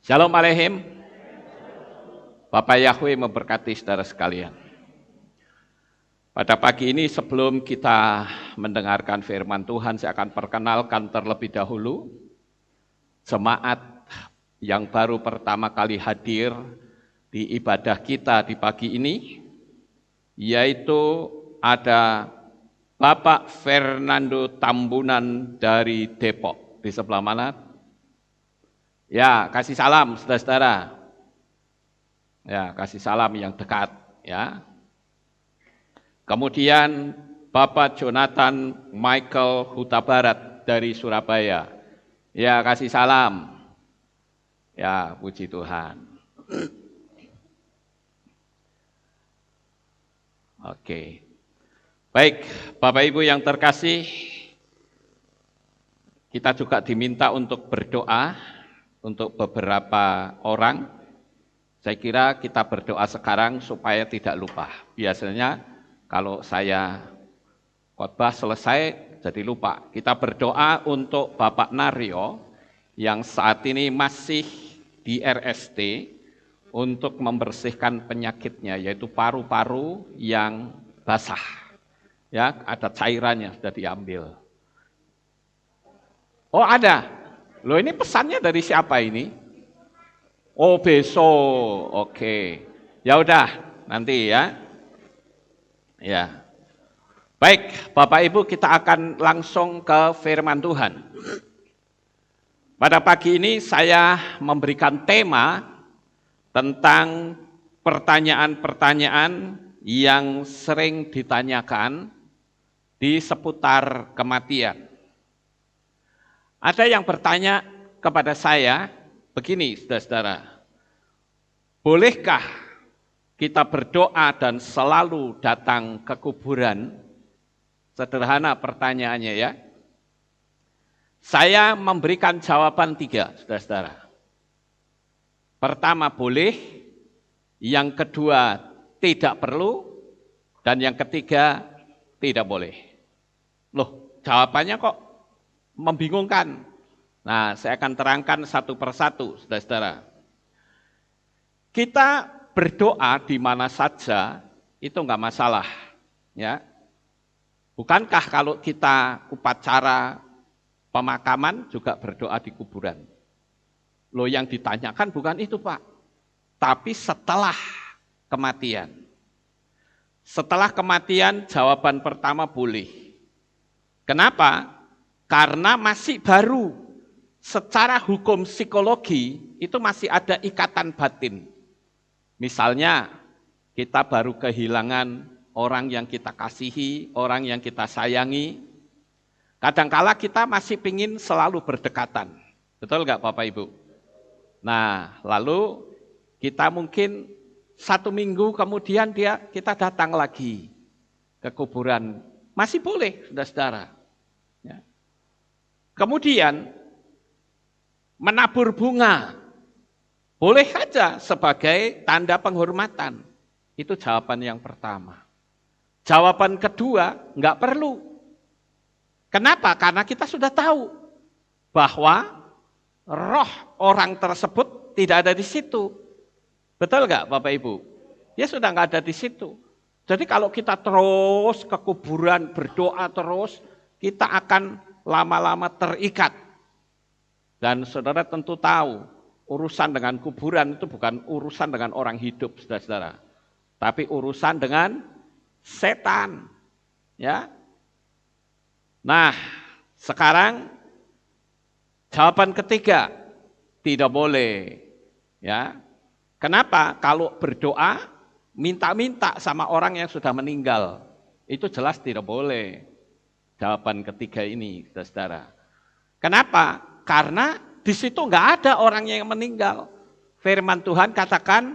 Shalom Aleihim. Bapak Yahweh memberkati saudara sekalian. Pada pagi ini sebelum kita mendengarkan firman Tuhan, saya akan perkenalkan terlebih dahulu jemaat yang baru pertama kali hadir di ibadah kita di pagi ini, yaitu ada Bapak Fernando Tambunan dari Depok. Di sebelah mana? Ya, kasih salam saudara-saudara. Ya, kasih salam yang dekat, ya. Kemudian Bapak Jonathan Michael Huta Barat dari Surabaya. Ya, kasih salam. Ya, puji Tuhan. Oke. Baik, Bapak Ibu yang terkasih, kita juga diminta untuk berdoa untuk beberapa orang. Saya kira kita berdoa sekarang supaya tidak lupa. Biasanya kalau saya khotbah selesai jadi lupa. Kita berdoa untuk Bapak Naryo yang saat ini masih di RST untuk membersihkan penyakitnya, yaitu paru-paru yang basah. Ya, ada cairannya sudah diambil. Oh, ada. Loh, ini pesannya dari siapa ini? Oh, besok. Oke. Ya udah, nanti ya. Ya. Baik, Bapak Ibu, kita akan langsung ke firman Tuhan. Pada pagi ini saya memberikan tema tentang pertanyaan-pertanyaan yang sering ditanyakan di seputar kematian. Ada yang bertanya kepada saya, begini saudara-saudara, bolehkah kita berdoa dan selalu datang ke kuburan? Sederhana pertanyaannya ya. Saya memberikan jawaban 3, saudara-saudara. Pertama boleh, yang kedua tidak perlu, dan yang ketiga tidak boleh. Loh, jawabannya kok membingungkan. Nah, saya akan terangkan satu persatu, saudara-saudara. Kita berdoa di mana saja itu enggak masalah, ya. Bukankah kalau kita upacara pemakaman juga berdoa di kuburan? Loh, yang ditanyakan bukan itu, Pak. Tapi setelah kematian. Setelah kematian jawaban pertama boleh. Kenapa? Karena masih baru, secara hukum psikologi itu masih ada ikatan batin. Misalnya kita baru kehilangan orang yang kita kasihi, orang yang kita sayangi. Kadangkala kita masih ingin selalu berdekatan. Betul nggak Bapak Ibu? Nah, lalu kita mungkin 1 minggu kemudian kita datang lagi ke kuburan. Masih boleh, saudara-saudara. Ya. Kemudian menabur bunga, boleh saja sebagai tanda penghormatan. Itu jawaban yang pertama. Jawaban kedua, enggak perlu. Kenapa? Karena kita sudah tahu bahwa roh orang tersebut tidak ada di situ. Betul enggak Bapak Ibu? Dia sudah enggak ada di situ. Jadi kalau kita terus ke kuburan berdoa terus, kita akan lama-lama terikat. Dan saudara tentu tahu, urusan dengan kuburan itu bukan urusan dengan orang hidup, saudara-saudara. Tapi urusan dengan setan. Ya. Nah, sekarang jawaban ketiga, tidak boleh. Ya. Kenapa? Kalau berdoa, minta-minta sama orang yang sudah meninggal. Itu jelas tidak boleh. Jawaban ketiga ini, saudara. Kenapa? Karena di situ enggak ada orang yang meninggal. Firman Tuhan katakan,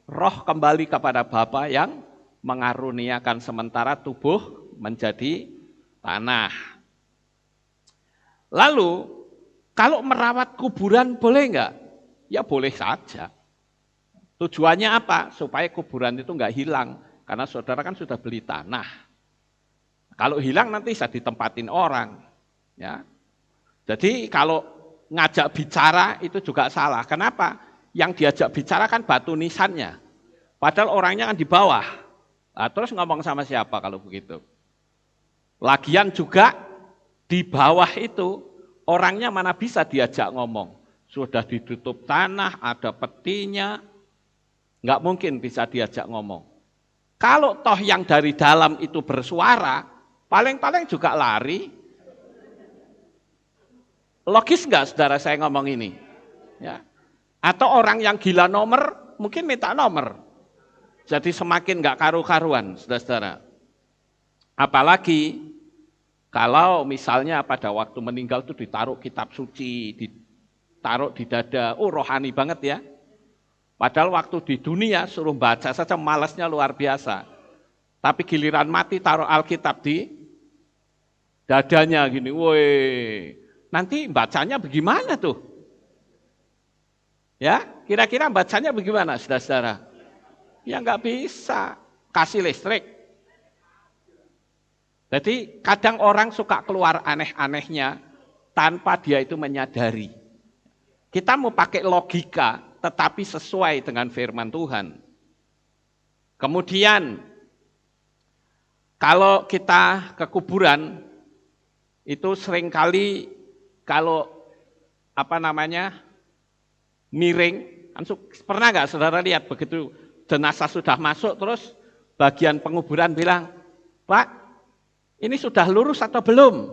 roh kembali kepada Bapa yang mengaruniakan sementara tubuh menjadi tanah. Lalu, kalau merawat kuburan boleh enggak? Ya boleh saja. Tujuannya apa? Supaya kuburan itu enggak hilang. Karena saudara kan sudah beli tanah. Kalau hilang nanti bisa ditempatin orang. Ya. Jadi kalau ngajak bicara itu juga salah. Kenapa? yang diajak bicara kan batu nisannya. Padahal orangnya kan di bawah. Nah, terus ngomong sama siapa kalau begitu? Lagian juga di bawah itu orangnya mana bisa diajak ngomong. Sudah ditutup tanah, ada petinya, nggak mungkin bisa diajak ngomong. Kalau toh yang dari dalam itu bersuara, paling-paling juga lari. Logis nggak saudara saya ngomong ini? Ya. Atau orang yang gila nomor, mungkin minta nomor. Jadi semakin nggak karu-karuan, saudara-saudara. Apalagi kalau misalnya pada waktu meninggal itu ditaruh kitab suci, ditaruh di dada, rohani banget ya. Padahal waktu di dunia suruh baca saja malasnya luar biasa. Tapi giliran mati taruh Alkitab di dadanya gini, woi, nanti bacanya bagaimana tuh? Ya, kira-kira bacanya bagaimana, saudara-saudara? Ya nggak bisa, kasih listrik. Jadi kadang orang suka keluar aneh-anehnya tanpa dia itu menyadari. Kita mau pakai logika, tetapi sesuai dengan firman Tuhan. Kemudian, kalau kita ke kuburan, itu seringkali kalau miring, pernah nggak saudara lihat begitu jenazah sudah masuk, terus bagian penguburan bilang, Pak, ini sudah lurus atau belum?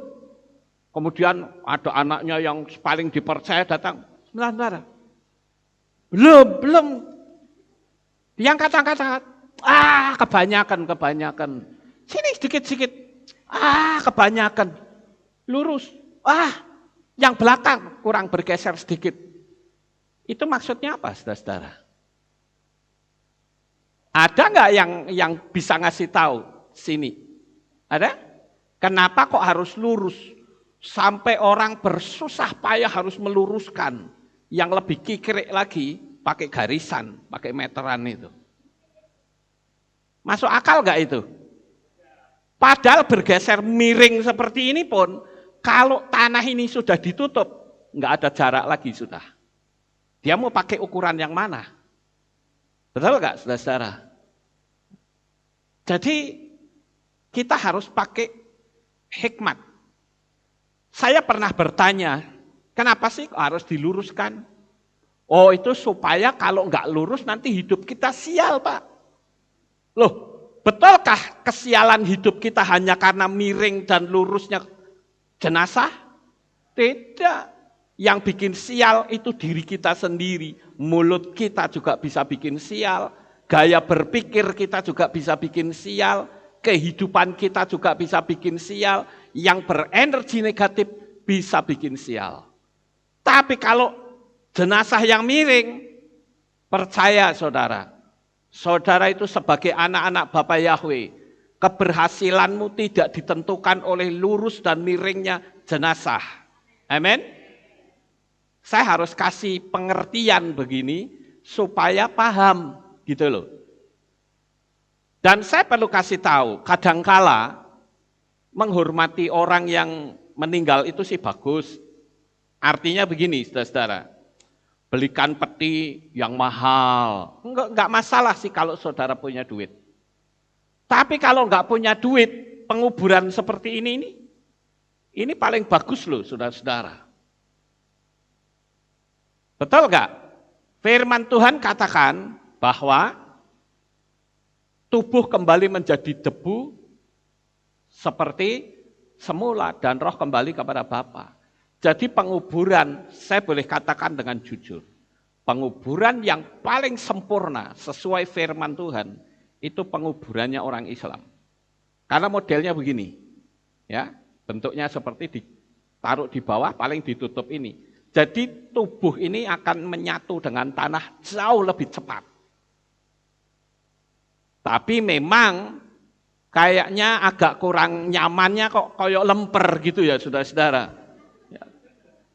Kemudian ada anaknya yang paling dipercaya datang, sebentar. Belum. Diangkat. Kebanyakan. Sini sedikit. Kebanyakan. Lurus. Yang belakang kurang bergeser sedikit. Itu maksudnya apa, saudara-saudara? Ada nggak yang bisa ngasih tahu sini? Ada? Kenapa kok harus lurus? Sampai orang bersusah payah harus meluruskan. Yang lebih kikrik lagi, pakai garisan, pakai meteran itu. Masuk akal nggak itu? Padahal bergeser miring seperti ini pun, kalau tanah ini sudah ditutup, nggak ada jarak lagi sudah. Dia mau pakai ukuran yang mana? Betul nggak, saudara-saudara? Jadi kita harus pakai hikmat. Saya pernah bertanya, kenapa sih harus diluruskan? Oh, itu supaya kalau nggak lurus nanti hidup kita sial, Pak. Loh, betulkah kesialan hidup kita hanya karena miring dan lurusnya jenazah? Tidak. Yang bikin sial itu diri kita sendiri. Mulut kita juga bisa bikin sial. Gaya berpikir kita juga bisa bikin sial. Kehidupan kita juga bisa bikin sial. Yang berenergi negatif bisa bikin sial. Tapi kalau jenazah yang miring, percaya saudara. Saudara itu sebagai anak-anak Bapa Yahweh. Keberhasilanmu tidak ditentukan oleh lurus dan miringnya jenazah. Amin. Saya harus kasih pengertian begini supaya paham gitu loh. Dan saya perlu kasih tahu, kadangkala menghormati orang yang meninggal itu sih bagus. Artinya begini, saudara-saudara, belikan peti yang mahal. Enggak masalah sih kalau saudara punya duit. Tapi kalau enggak punya duit, penguburan seperti ini paling bagus loh, saudara-saudara. Betul enggak? Firman Tuhan katakan bahwa tubuh kembali menjadi debu seperti semula dan roh kembali kepada Bapa. Jadi penguburan, saya boleh katakan dengan jujur, penguburan yang paling sempurna sesuai firman Tuhan itu penguburannya orang Islam. Karena modelnya begini, ya, bentuknya seperti ditaruh di bawah, paling ditutup ini. Jadi tubuh ini akan menyatu dengan tanah jauh lebih cepat. Tapi memang kayaknya agak kurang nyamannya kok kayak lemper gitu ya saudara-saudara. Ya.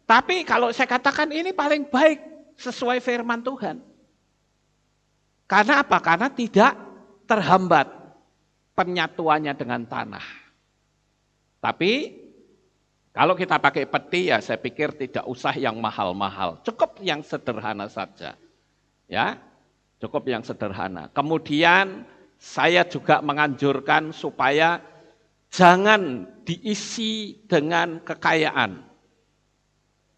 Tapi kalau saya katakan ini paling baik sesuai firman Tuhan. Karena apa? Karena tidak terhambat penyatuannya dengan tanah. Tapi kalau kita pakai peti ya saya pikir tidak usah yang mahal-mahal, cukup yang sederhana saja. Ya, cukup yang sederhana. Kemudian saya juga menganjurkan supaya jangan diisi dengan kekayaan.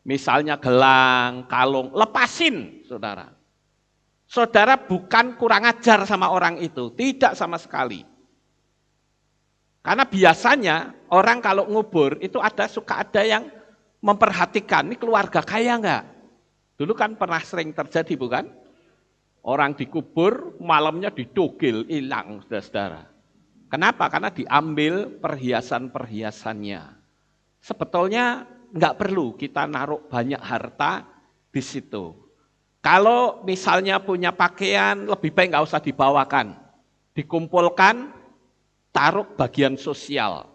Misalnya gelang, kalung, lepasin saudara. Saudara bukan kurang ajar sama orang itu, tidak sama sekali. Karena biasanya orang kalau ngubur itu suka ada yang memperhatikan, ini keluarga kaya enggak? Dulu kan pernah sering terjadi bukan? Orang dikubur, malamnya didogil, hilang saudara-saudara. Kenapa? Karena diambil perhiasan-perhiasannya. Sebetulnya enggak perlu kita naruh banyak harta di situ. Kalau misalnya punya pakaian, lebih baik enggak usah dibawakan. Dikumpulkan, taruh bagian sosial,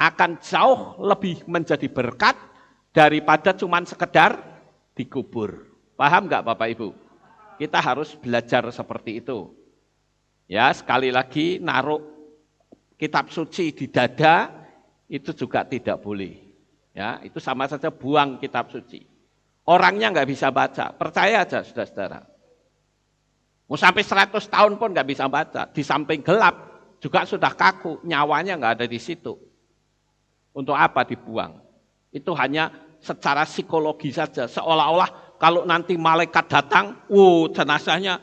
akan jauh lebih menjadi berkat daripada cuman sekedar dikubur. Paham nggak Bapak Ibu? Kita harus belajar seperti itu. Ya, sekali lagi naruh kitab suci di dada itu juga tidak boleh. Ya, itu sama saja buang kitab suci. Orangnya nggak bisa baca, percaya aja saudara-saudara. Mau sampai 100 tahun pun nggak bisa baca, di samping gelap. Juga sudah kaku, nyawanya nggak ada di situ. Untuk apa dibuang? Itu hanya secara psikologi saja, seolah-olah kalau nanti malaikat datang, jenazahnya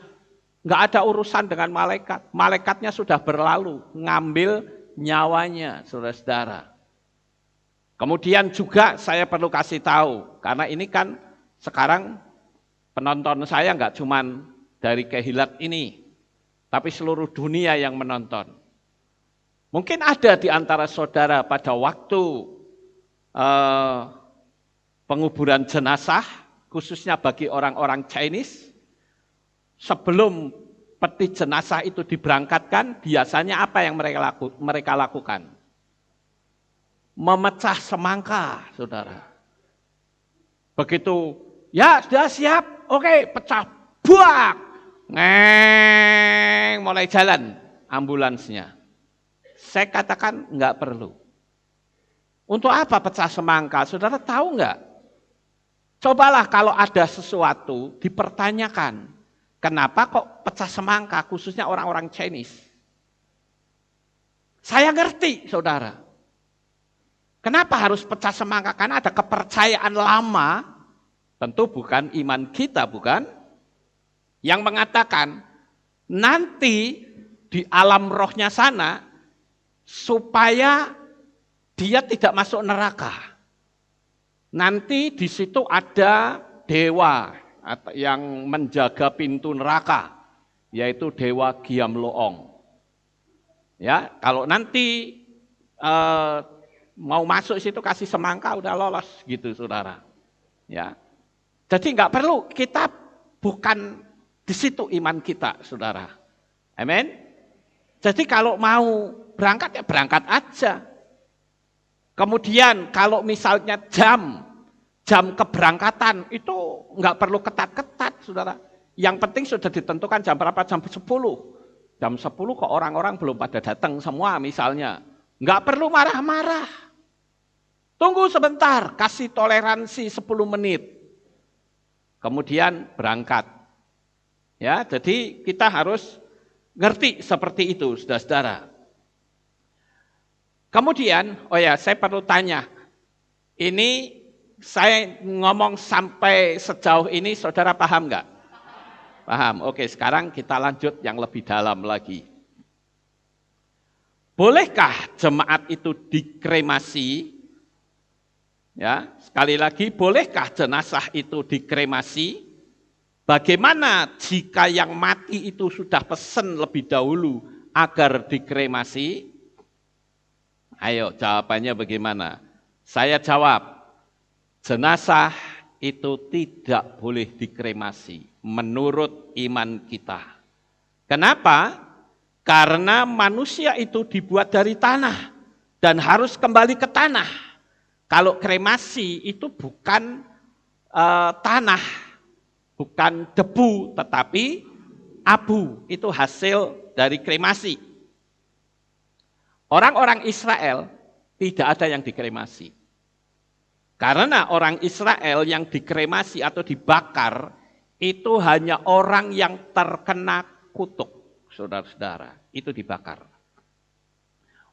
nggak ada urusan dengan malaikat. Malaikatnya sudah berlalu, ngambil nyawanya, saudara-saudara. Kemudian juga saya perlu kasih tahu, karena ini kan sekarang penonton saya nggak cuman dari Kehilat ini, tapi seluruh dunia yang menonton. Mungkin ada di antara saudara pada waktu penguburan jenazah, khususnya bagi orang-orang Chinese, sebelum peti jenazah itu diberangkatkan, biasanya apa yang mereka lakukan? Memecah semangka, saudara. Begitu, ya sudah siap, oke, pecah, buak, ngeng, mulai jalan ambulansnya. Saya katakan enggak perlu. Untuk apa pecah semangka? Saudara tahu enggak? Cobalah kalau ada sesuatu dipertanyakan. Kenapa kok pecah semangka khususnya orang-orang Chinese? Saya ngerti saudara. Kenapa harus pecah semangka? Karena ada kepercayaan lama, tentu bukan iman kita bukan? Yang mengatakan nanti di alam rohnya sana, supaya dia tidak masuk neraka. Nanti di situ ada dewa yang menjaga pintu neraka, yaitu Dewa Giam Loong. Ya, kalau nanti mau masuk situ kasih semangka udah lolos gitu, saudara. Ya, jadi nggak perlu, kita bukan di situ iman kita, saudara. Amin. Jadi kalau mau berangkat ya berangkat aja. Kemudian kalau misalnya jam keberangkatan itu nggak perlu ketat-ketat, saudara. Yang penting sudah ditentukan jam berapa, jam 10. Jam 10 kok orang-orang belum pada datang semua misalnya. Nggak perlu marah-marah. Tunggu sebentar, kasih toleransi 10 menit. Kemudian berangkat. Ya, jadi kita harus ngerti seperti itu, saudara-saudara. Kemudian, saya perlu tanya, ini saya ngomong sampai sejauh ini, saudara paham nggak? Paham, oke, sekarang kita lanjut yang lebih dalam lagi. Bolehkah jemaat itu dikremasi? Ya, sekali lagi, bolehkah jenazah itu dikremasi? Bagaimana jika yang mati itu sudah pesan lebih dahulu agar dikremasi? Ayo jawabannya bagaimana? Saya jawab, jenazah itu tidak boleh dikremasi menurut iman kita. Kenapa? Karena manusia itu dibuat dari tanah dan harus kembali ke tanah. Kalau kremasi itu bukan tanah, bukan debu, tetapi abu. Itu hasil dari kremasi. Orang-orang Israel tidak ada yang dikremasi. Karena orang Israel yang dikremasi atau dibakar, itu hanya orang yang terkena kutuk, saudara-saudara, itu dibakar.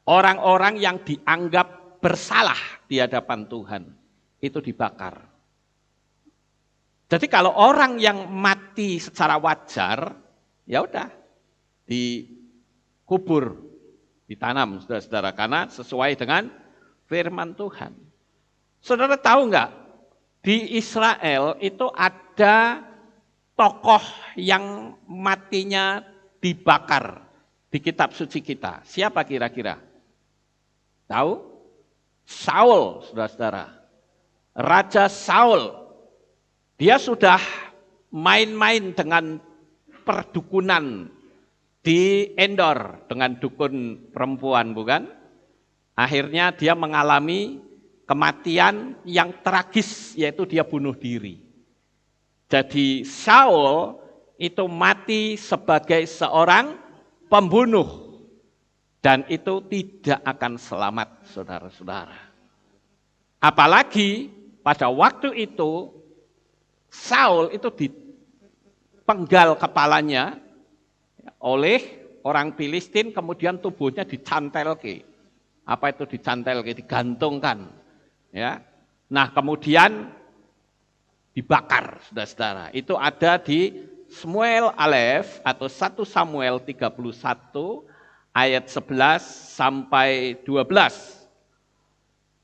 Orang-orang yang dianggap bersalah di hadapan Tuhan, itu dibakar. Jadi kalau orang yang mati secara wajar, ya udah dikubur, ditanam, saudara-saudara, karena sesuai dengan firman Tuhan. Saudara tahu nggak, di Israel itu ada tokoh yang matinya dibakar di kitab suci kita. Siapa kira-kira? Tahu? Saul, saudara-saudara. Raja Saul. Dia sudah main-main dengan perdukunan di Endor dengan dukun perempuan, bukan? Akhirnya dia mengalami kematian yang tragis, yaitu dia bunuh diri. Jadi Saul itu mati sebagai seorang pembunuh. Dan itu tidak akan selamat, saudara-saudara. Apalagi pada waktu itu, Saul itu dipenggal kepalanya oleh orang Filistin, kemudian tubuhnya dicantelke. Apa itu dicantelke? Digantungkan. Ya. Nah, kemudian dibakar, saudara-saudara. Itu ada di Samuel Alef atau 1 Samuel 31 ayat 11 sampai 12.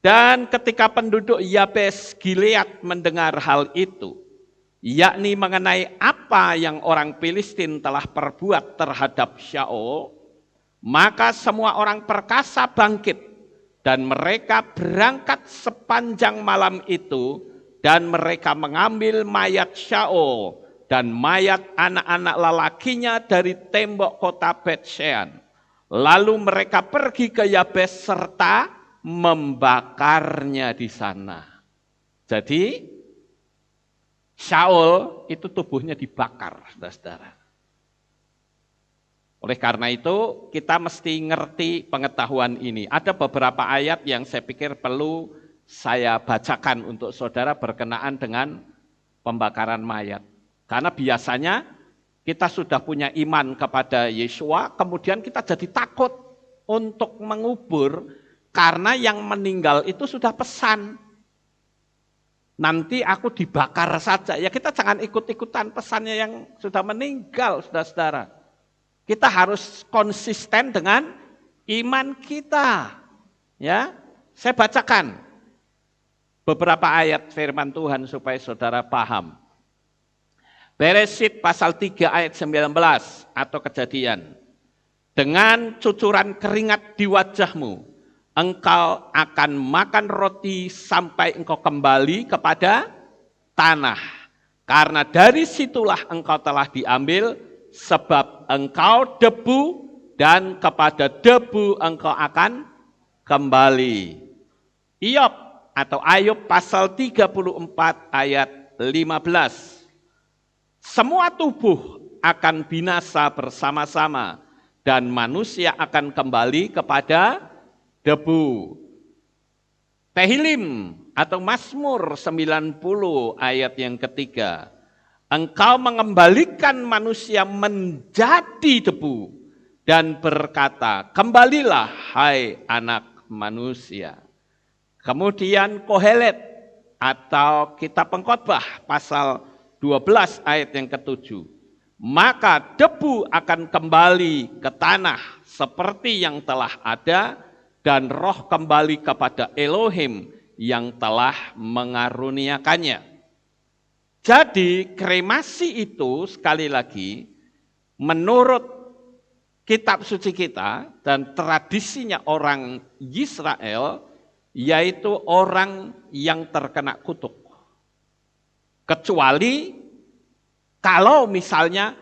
Dan ketika penduduk Yabes Gilead mendengar hal itu, yakni mengenai apa yang orang Filistin telah perbuat terhadap Saul, maka semua orang perkasa bangkit dan mereka berangkat sepanjang malam itu dan mereka mengambil mayat Saul dan mayat anak-anak lelakinya dari tembok kota Bet-Shean. Lalu mereka pergi ke Yabes serta membakarnya di sana. Jadi Saul itu tubuhnya dibakar, saudara-saudara. Oleh karena itu, kita mesti ngerti pengetahuan ini. Ada beberapa ayat yang saya pikir perlu saya bacakan untuk saudara berkenaan dengan pembakaran mayat. Karena biasanya kita sudah punya iman kepada Yesua, kemudian kita jadi takut untuk mengubur karena yang meninggal itu sudah pesan. Nanti aku dibakar saja. Ya kita jangan ikut-ikutan pesannya yang sudah meninggal, saudara-saudara. Kita harus konsisten dengan iman kita. Ya, saya bacakan beberapa ayat firman Tuhan supaya saudara paham. Beresit pasal 3 ayat 19 atau Kejadian. Dengan cucuran keringat di wajahmu, engkau akan makan roti sampai engkau kembali kepada tanah. Karena dari situlah engkau telah diambil, sebab engkau debu dan kepada debu engkau akan kembali. Iyob atau Ayub pasal 34 ayat 15. Semua tubuh akan binasa bersama-sama dan manusia akan kembali kepada debu. Tehillim atau Mazmur 90 ayat yang ketiga. Engkau mengembalikan manusia menjadi debu dan berkata, kembalilah hai anak manusia. Kemudian Kohelet atau Kitab Pengkhotbah pasal 12 ayat yang ketujuh. Maka debu akan kembali ke tanah seperti yang telah ada, dan roh kembali kepada Elohim yang telah mengaruniakannya. Jadi kremasi itu sekali lagi menurut kitab suci kita dan tradisinya orang Israel, yaitu orang yang terkena kutuk. Kecuali kalau misalnya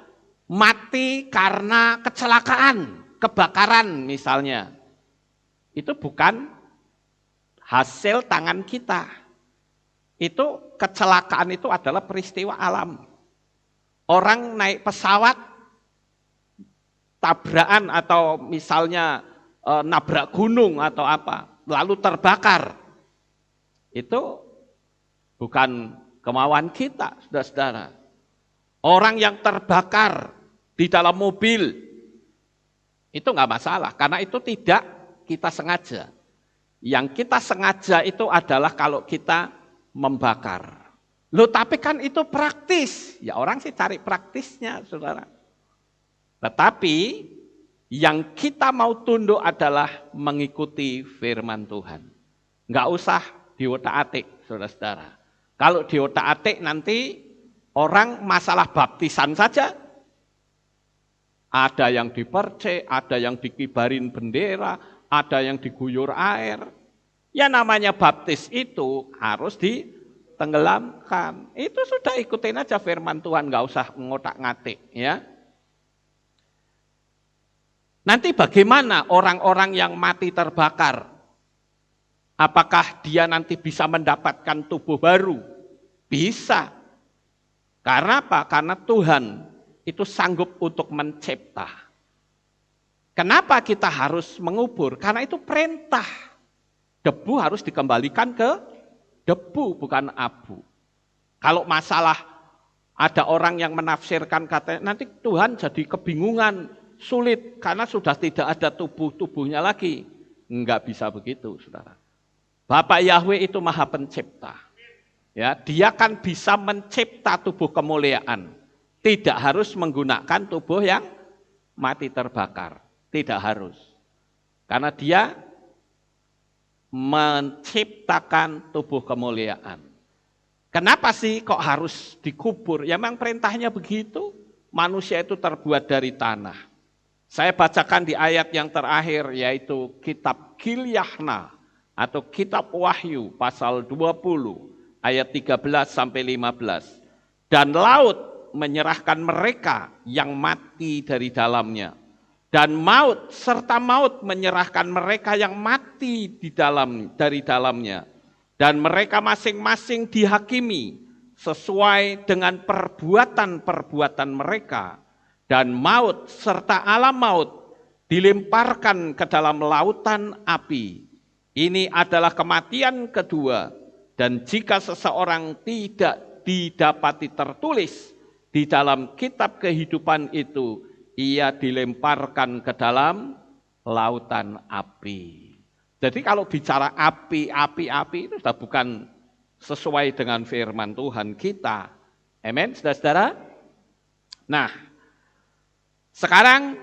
mati karena kecelakaan, kebakaran misalnya. Itu bukan hasil tangan kita. Itu kecelakaan itu adalah peristiwa alam. Orang naik pesawat, tabrakan atau misalnya nabrak gunung atau apa, lalu terbakar. Itu bukan kemauan kita, saudara-saudara. Orang yang terbakar di dalam mobil, itu nggak masalah, karena itu tidak kita sengaja. Yang kita sengaja itu adalah kalau kita membakar. Loh tapi kan itu praktis, ya orang sih cari praktisnya saudara. Tetapi yang kita mau tunduk adalah mengikuti firman Tuhan. Nggak usah diotak-atik saudara-saudara. Kalau diotak-atik nanti orang masalah baptisan saja, ada yang dipercik, ada yang dikibarin bendera, ada yang diguyur air. Ya namanya baptis itu harus ditenggelamkan. Itu sudah ikutin aja firman Tuhan, nggak usah ngotak-ngatik ya. Nanti bagaimana orang-orang yang mati terbakar? Apakah dia nanti bisa mendapatkan tubuh baru? Bisa. Karena apa? Karena Tuhan itu sanggup untuk mencipta. Kenapa kita harus mengubur? Karena itu perintah. Debu harus dikembalikan ke debu, bukan abu. Kalau masalah ada orang yang menafsirkan katanya, nanti Tuhan jadi kebingungan, sulit, karena sudah tidak ada tubuh-tubuhnya lagi. Enggak bisa begitu, saudara. Bapak Yahweh itu maha pencipta. Ya, dia kan bisa mencipta tubuh kemuliaan. Tidak harus menggunakan tubuh yang mati terbakar. Tidak harus. Karena dia menciptakan tubuh kemuliaan. Kenapa sih kok harus dikubur? Ya memang perintahnya begitu. Manusia itu terbuat dari tanah. Saya bacakan di ayat yang terakhir yaitu kitab Gilyahna atau kitab Wahyu pasal 20. Ayat 13 sampai 15. Dan laut menyerahkan mereka yang mati dari dalamnya. Dan maut serta maut menyerahkan mereka yang mati dari dalamnya. Dan mereka masing-masing dihakimi sesuai dengan perbuatan-perbuatan mereka. Dan maut serta alam maut dilemparkan ke dalam lautan api. Ini adalah kematian kedua. Dan jika seseorang tidak didapati tertulis di dalam kitab kehidupan itu, ia dilemparkan ke dalam lautan api. Jadi kalau bicara api itu sudah bukan sesuai dengan firman Tuhan kita. Amin, saudara-saudara? Nah, sekarang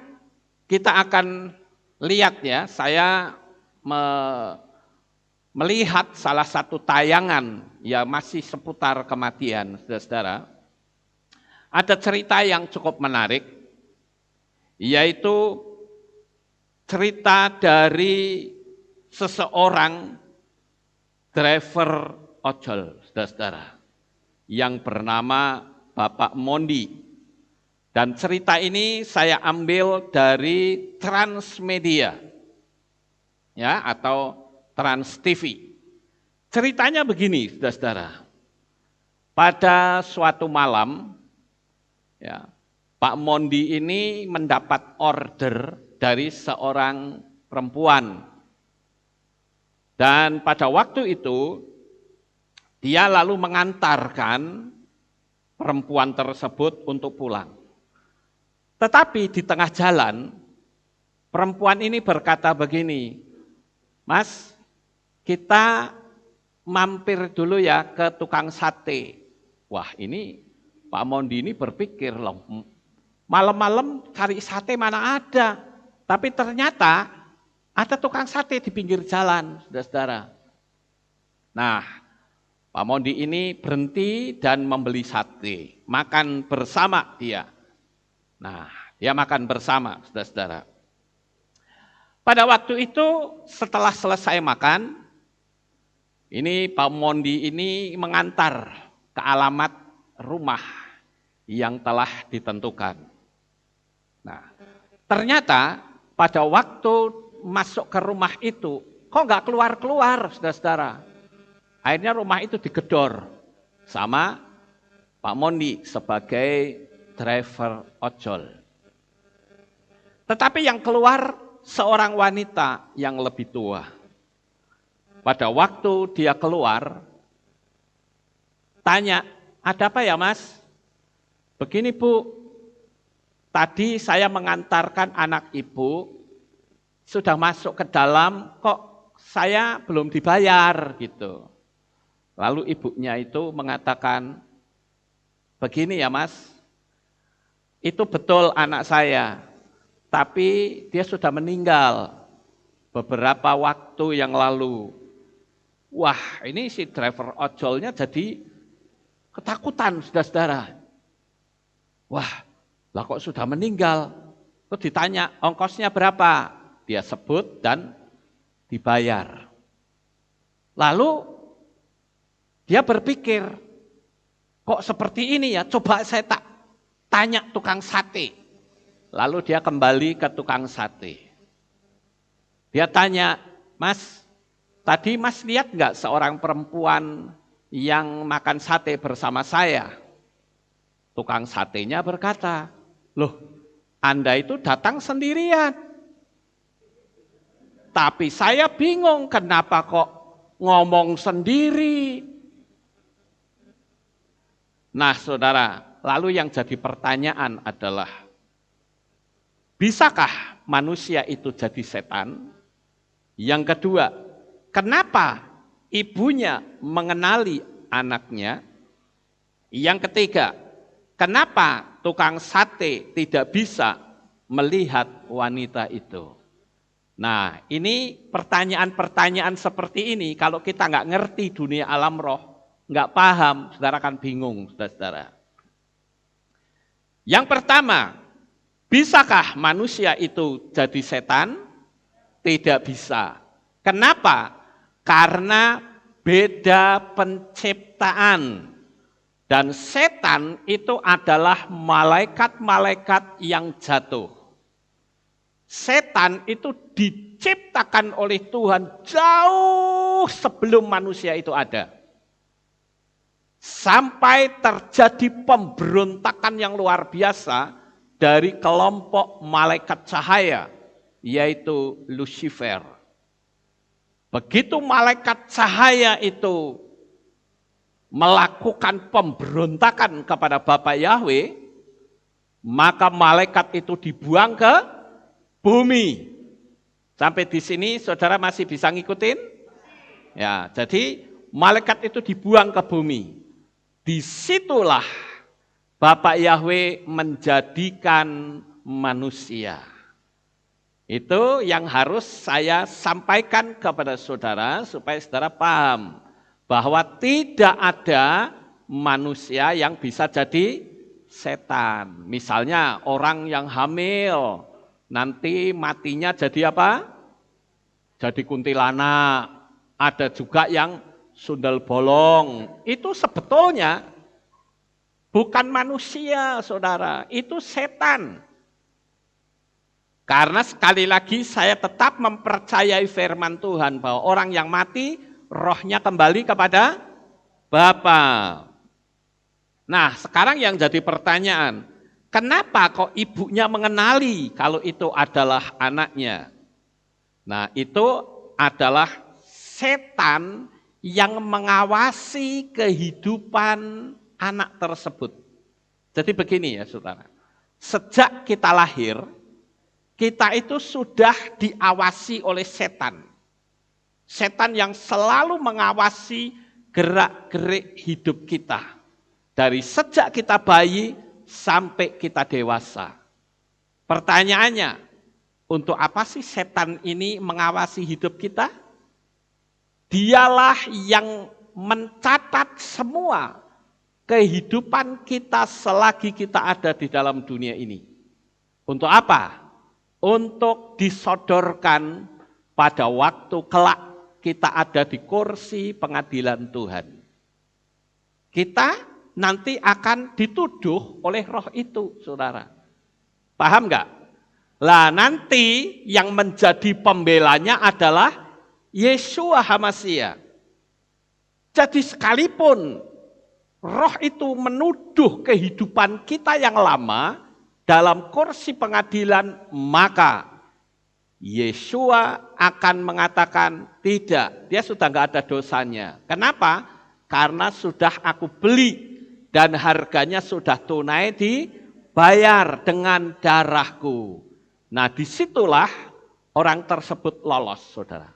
kita akan lihat ya, saya melihat salah satu tayangan ya masih seputar kematian, saudara-saudara. Ada cerita yang cukup menarik, yaitu cerita dari seseorang driver ojol, saudara-saudara, yang bernama Bapak Mondi. Dan cerita ini saya ambil dari Transmedia, ya, atau Trans TV. Ceritanya begini, saudara-saudara. Pada suatu malam, ya, Pak Mondi ini mendapat order dari seorang perempuan. Dan pada waktu itu, dia lalu mengantarkan perempuan tersebut untuk pulang. Tetapi di tengah jalan, perempuan ini berkata begini, "Mas, kita mampir dulu ya ke tukang sate." Wah, ini Pak Mondi ini berpikir loh, malam-malam cari sate mana ada. Tapi ternyata ada tukang sate di pinggir jalan, saudara-saudara. Nah, Pak Mondi ini berhenti dan membeli sate, makan bersama dia. Nah, dia makan bersama, saudara-saudara. Pada waktu itu setelah selesai makan, ini Pak Mondi ini mengantar ke alamat rumah yang telah ditentukan. Nah, ternyata pada waktu masuk ke rumah itu, kok nggak keluar-keluar, saudara-saudara. Akhirnya rumah itu digedor sama Pak Mondi sebagai driver ojol. Tetapi yang keluar seorang wanita yang lebih tua. Pada waktu dia keluar, tanya, "Ada apa ya, Mas?" Begini Bu, tadi saya mengantarkan anak ibu, sudah masuk ke dalam, kok saya belum dibayar gitu. Lalu ibunya itu mengatakan, begini ya Mas, itu betul anak saya, tapi dia sudah meninggal beberapa waktu yang lalu. Wah, ini si driver ojolnya jadi ketakutan, saudara-saudara. Wah, lah kok sudah meninggal? Kok ditanya, ongkosnya berapa? Dia sebut dan dibayar. Lalu dia berpikir, kok seperti ini ya? Coba saya tanya tukang sate. Lalu dia kembali ke tukang sate. Dia tanya, Mas, tadi Mas lihat nggak seorang perempuan yang makan sate bersama saya? Tukang satenya berkata, loh, Anda itu datang sendirian. Tapi saya bingung kenapa kok ngomong sendiri. Nah saudara, lalu yang jadi pertanyaan adalah, bisakah manusia itu jadi setan? Yang kedua, kenapa ibunya mengenali anaknya? Yang ketiga, kenapa tukang sate tidak bisa melihat wanita itu? Nah, ini pertanyaan-pertanyaan seperti ini, kalau kita nggak ngerti dunia alam roh, nggak paham, saudara akan bingung, saudara-saudara. Yang pertama, bisakah manusia itu jadi setan? Tidak bisa. Kenapa? Karena beda penciptaan. Dan setan itu adalah malaikat-malaikat yang jatuh. Setan itu diciptakan oleh Tuhan jauh sebelum manusia itu ada. Sampai terjadi pemberontakan yang luar biasa dari kelompok malaikat cahaya, yaitu Lucifer. Begitu malaikat cahaya itu melakukan pemberontakan kepada Bapa Yahweh, maka malaikat itu dibuang ke bumi. Sampai di sini saudara masih bisa ngikutin? Ya, jadi malaikat itu dibuang ke bumi. Disitulah Bapak Yahweh menjadikan manusia. Itu yang harus saya sampaikan kepada saudara supaya saudara paham bahwa tidak ada manusia yang bisa jadi setan. Misalnya orang yang hamil, nanti matinya jadi apa? Jadi kuntilanak. Ada juga yang sundal bolong. Itu sebetulnya bukan manusia, saudara. Itu setan. Karena sekali lagi saya tetap mempercayai firman Tuhan bahwa orang yang mati, rohnya kembali kepada Bapa. Nah, sekarang yang jadi pertanyaan, kenapa kok ibunya mengenali kalau itu adalah anaknya? Nah, itu adalah setan yang mengawasi kehidupan anak tersebut. Jadi begini ya saudara, sejak kita lahir, kita itu sudah diawasi oleh setan. Setan yang selalu mengawasi gerak-gerik hidup kita. Dari sejak kita bayi sampai kita dewasa. Pertanyaannya, untuk apa sih setan ini mengawasi hidup kita? Dialah yang mencatat semua kehidupan kita selagi kita ada di dalam dunia ini. Untuk apa? Untuk disodorkan pada waktu kelak kita ada di kursi pengadilan Tuhan. Kita nanti akan dituduh oleh roh itu, saudara. Paham nggak? Lah nanti yang menjadi pembelanya adalah Yeshua HaMashiach. Jadi sekalipun roh itu menuduh kehidupan kita yang lama dalam kursi pengadilan, maka Yeshua akan mengatakan tidak, dia sudah nggak ada dosanya. Kenapa? Karena sudah aku beli dan harganya sudah tunai dibayar dengan darahku. Nah, disitulah orang tersebut lolos, saudara.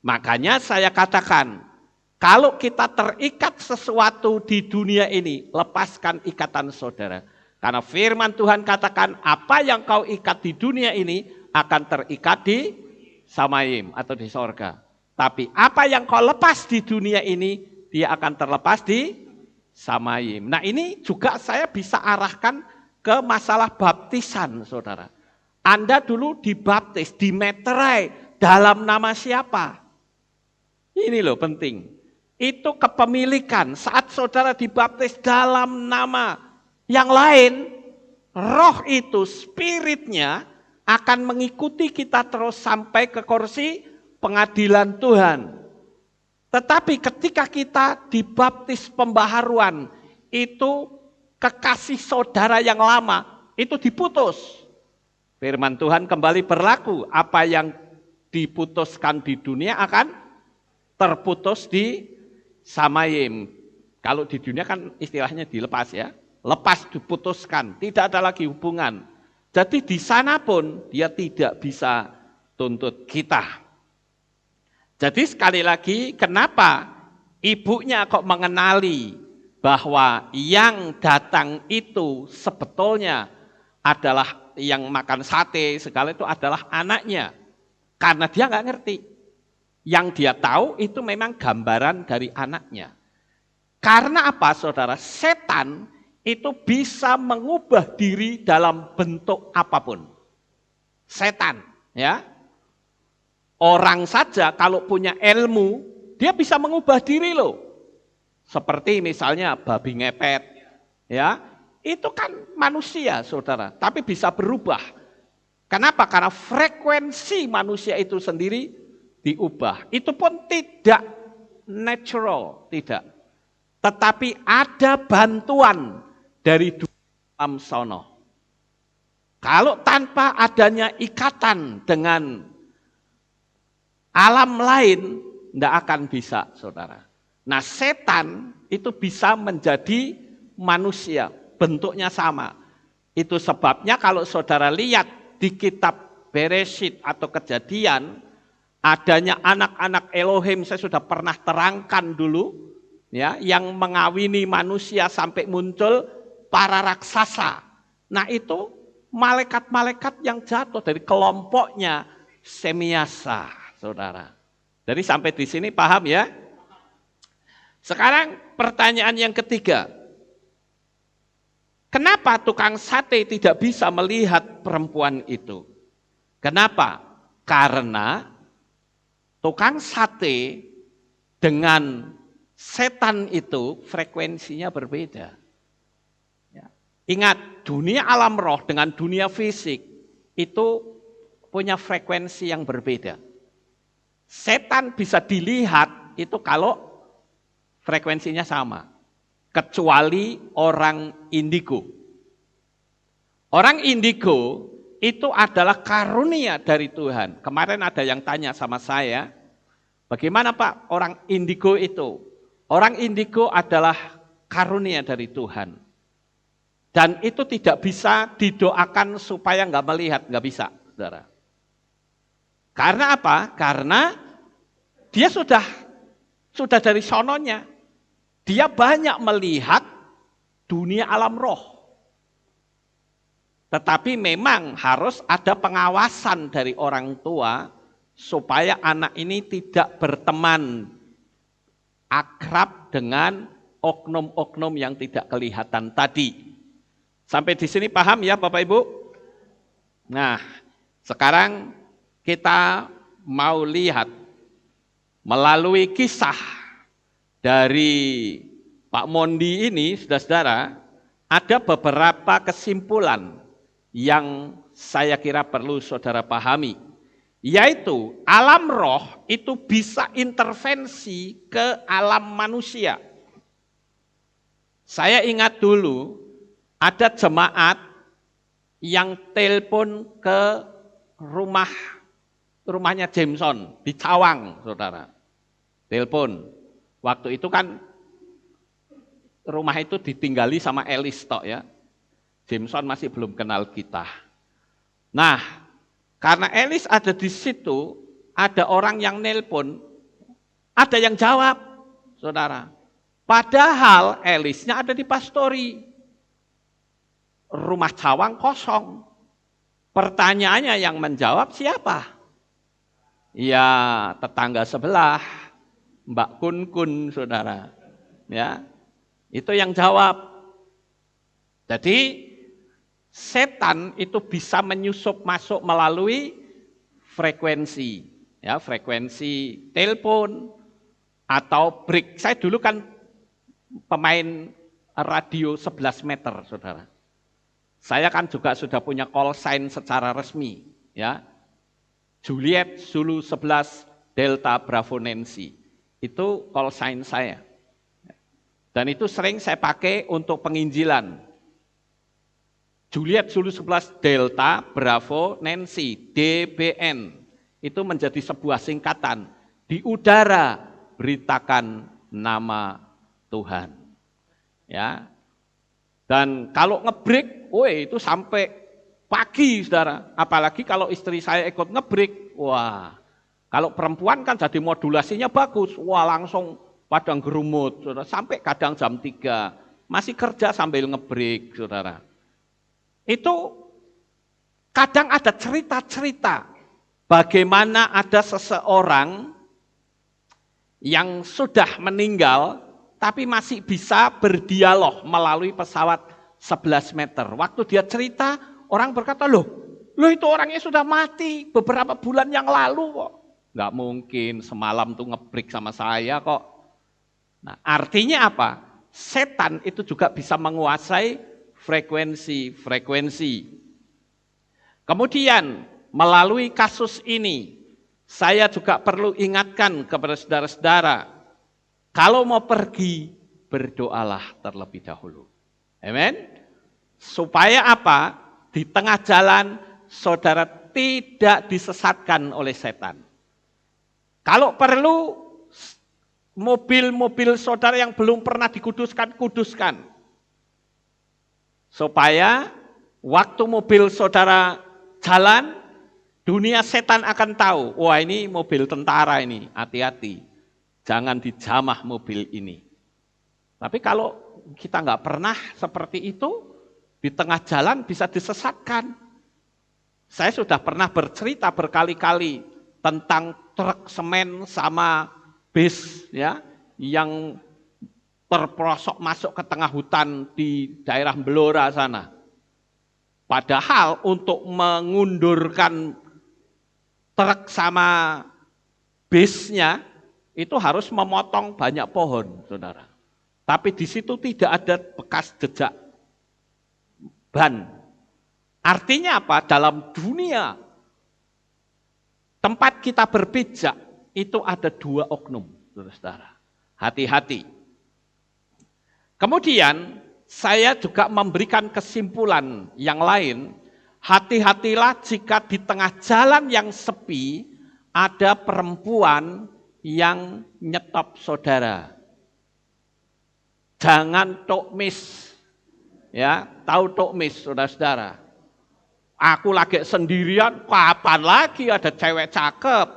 Makanya saya katakan, kalau kita terikat sesuatu di dunia ini, lepaskan ikatan saudara. Karena firman Tuhan katakan, apa yang kau ikat di dunia ini akan terikat di Samayim atau di sorga. Tapi apa yang kau lepas di dunia ini, dia akan terlepas di Samayim. Nah, ini juga saya bisa arahkan ke masalah baptisan, saudara. Anda dulu dibaptis, dimeterai dalam nama siapa? Ini loh penting. Itu kepemilikan saat saudara dibaptis dalam nama yang lain, roh itu, spiritnya akan mengikuti kita terus sampai ke kursi pengadilan Tuhan. Tetapi ketika kita dibaptis pembaharuan, itu kekasih saudara yang lama, itu diputus. Firman Tuhan kembali berlaku, apa yang diputuskan di dunia akan terputus di Samayim. Kalau di dunia kan istilahnya dilepas ya, lepas diputuskan, tidak ada lagi hubungan. Jadi di sana pun dia tidak bisa tuntut kita. Jadi sekali lagi, kenapa ibunya kok mengenali bahwa yang datang itu sebetulnya adalah yang makan sate segala itu adalah anaknya. Karena dia nggak ngerti. Yang dia tahu itu memang gambaran dari anaknya. Karena apa, saudara? Setan itu bisa mengubah diri dalam bentuk apapun. Setan, ya. Orang saja kalau punya ilmu, dia bisa mengubah diri loh. Seperti misalnya babi ngepet, ya. Itu kan manusia, saudara, tapi bisa berubah. Kenapa? Karena frekuensi manusia itu sendiri diubah. Itu pun tidak natural, tidak. Tetapi ada bantuan dari alam sono. Kalau tanpa adanya ikatan dengan alam lain, tidak akan bisa, saudara. Nah, setan itu bisa menjadi manusia, bentuknya sama. Itu sebabnya kalau saudara lihat di kitab Bereshit atau Kejadian, adanya anak-anak Elohim, saya sudah pernah terangkan dulu, ya, yang mengawini manusia sampai muncul para raksasa. Nah, itu malaikat-malaikat yang jatuh dari kelompoknya Semiasa, saudara. Jadi sampai di sini paham ya? Sekarang pertanyaan yang ketiga. Kenapa tukang sate tidak bisa melihat perempuan itu? Kenapa? Karena tukang sate dengan setan itu frekuensinya berbeda. Ya. Ingat, dunia alam roh dengan dunia fisik itu punya frekuensi yang berbeda. Setan bisa dilihat itu kalau frekuensinya sama. Kecuali orang indigo. Orang indigo itu adalah karunia dari Tuhan. Kemarin ada yang tanya sama saya, bagaimana Pak orang indigo itu? Orang indigo adalah karunia dari Tuhan. Dan itu tidak bisa didoakan supaya nggak melihat, nggak bisa, saudara. Karena apa? Karena dia sudah dari sononya. Dia banyak melihat dunia alam roh. Tetapi memang harus ada pengawasan dari orang tua supaya anak ini tidak berteman akrab dengan oknum-oknum yang tidak kelihatan tadi. Sampai di sini paham ya Bapak Ibu? Nah, sekarang kita mau lihat melalui kisah dari Pak Mondi ini, saudara-saudara, ada beberapa kesimpulan yang saya kira perlu saudara pahami. Yaitu alam roh itu bisa intervensi ke alam manusia. Saya ingat dulu ada jemaat yang telepon ke rumahnya Jameson di Cawang, saudara. Telepon. Waktu itu kan rumah itu ditinggali sama Elis tok ya. Jameson masih belum kenal kita. Nah, karena Elis ada di situ, ada orang yang nelpon, ada yang jawab, saudara. Padahal Elisnya ada di pastori. Rumah cawang kosong. Pertanyaannya yang menjawab siapa? Ya, tetangga sebelah, Mbak Kun, saudara. Ya, itu yang jawab. Jadi, setan itu bisa menyusup masuk melalui frekuensi. Ya, frekuensi telepon atau break. Saya dulu kan pemain radio 11 meter, saudara. Saya kan juga sudah punya call sign secara resmi, ya. Juliet Zulu 11 Delta Bravo Nancy. Itu call sign saya. Dan itu sering saya pakai untuk penginjilan. Juliet Zulu 11 Delta Bravo Nancy, DBN. Itu menjadi sebuah singkatan. Di udara beritakan nama Tuhan. Ya. Dan kalau ngebreak, itu sampai pagi, saudara. Apalagi kalau istri saya ikut ngebreak, wah. Kalau perempuan kan jadi modulasinya bagus, wah langsung padang gerumut, saudara. Sampai kadang jam 3, masih kerja sambil ngebreak, saudara. Itu kadang ada cerita-cerita bagaimana ada seseorang yang sudah meninggal, tapi masih bisa berdialog melalui pesawat 11 meter. Waktu dia cerita, orang berkata, loh itu orangnya sudah mati beberapa bulan yang lalu kok. Nggak mungkin, semalam tuh ngebreak sama saya kok. Nah, artinya apa? Setan itu juga bisa menguasai frekuensi. Kemudian, melalui kasus ini, saya juga perlu ingatkan kepada saudara-saudara, kalau mau pergi, berdoalah terlebih dahulu. Amen. Supaya apa? Di tengah jalan, saudara tidak disesatkan oleh setan. Kalau perlu, mobil-mobil saudara yang belum pernah dikuduskan, kuduskan. Supaya waktu mobil saudara jalan, dunia setan akan tahu, wah ini mobil tentara ini, hati-hati. Jangan dijamah mobil ini. Tapi kalau kita nggak pernah seperti itu, di tengah jalan bisa disesatkan. Saya sudah pernah bercerita berkali-kali tentang truk semen sama bis ya, yang terperosok masuk ke tengah hutan di daerah Blora sana. Padahal untuk mengundurkan truk sama bisnya, itu harus memotong banyak pohon, saudara. Tapi di situ tidak ada bekas jejak ban. Artinya apa? Dalam dunia tempat kita berpijak, itu ada 2 oknum, saudara. Hati-hati. Kemudian, saya juga memberikan kesimpulan yang lain. Hati-hatilah jika di tengah jalan yang sepi, ada perempuan yang nyetop saudara. Jangan tokmis. Ya, tahu tokmis saudara-saudara. Aku lagi sendirian, kapan lagi ada cewek cakep?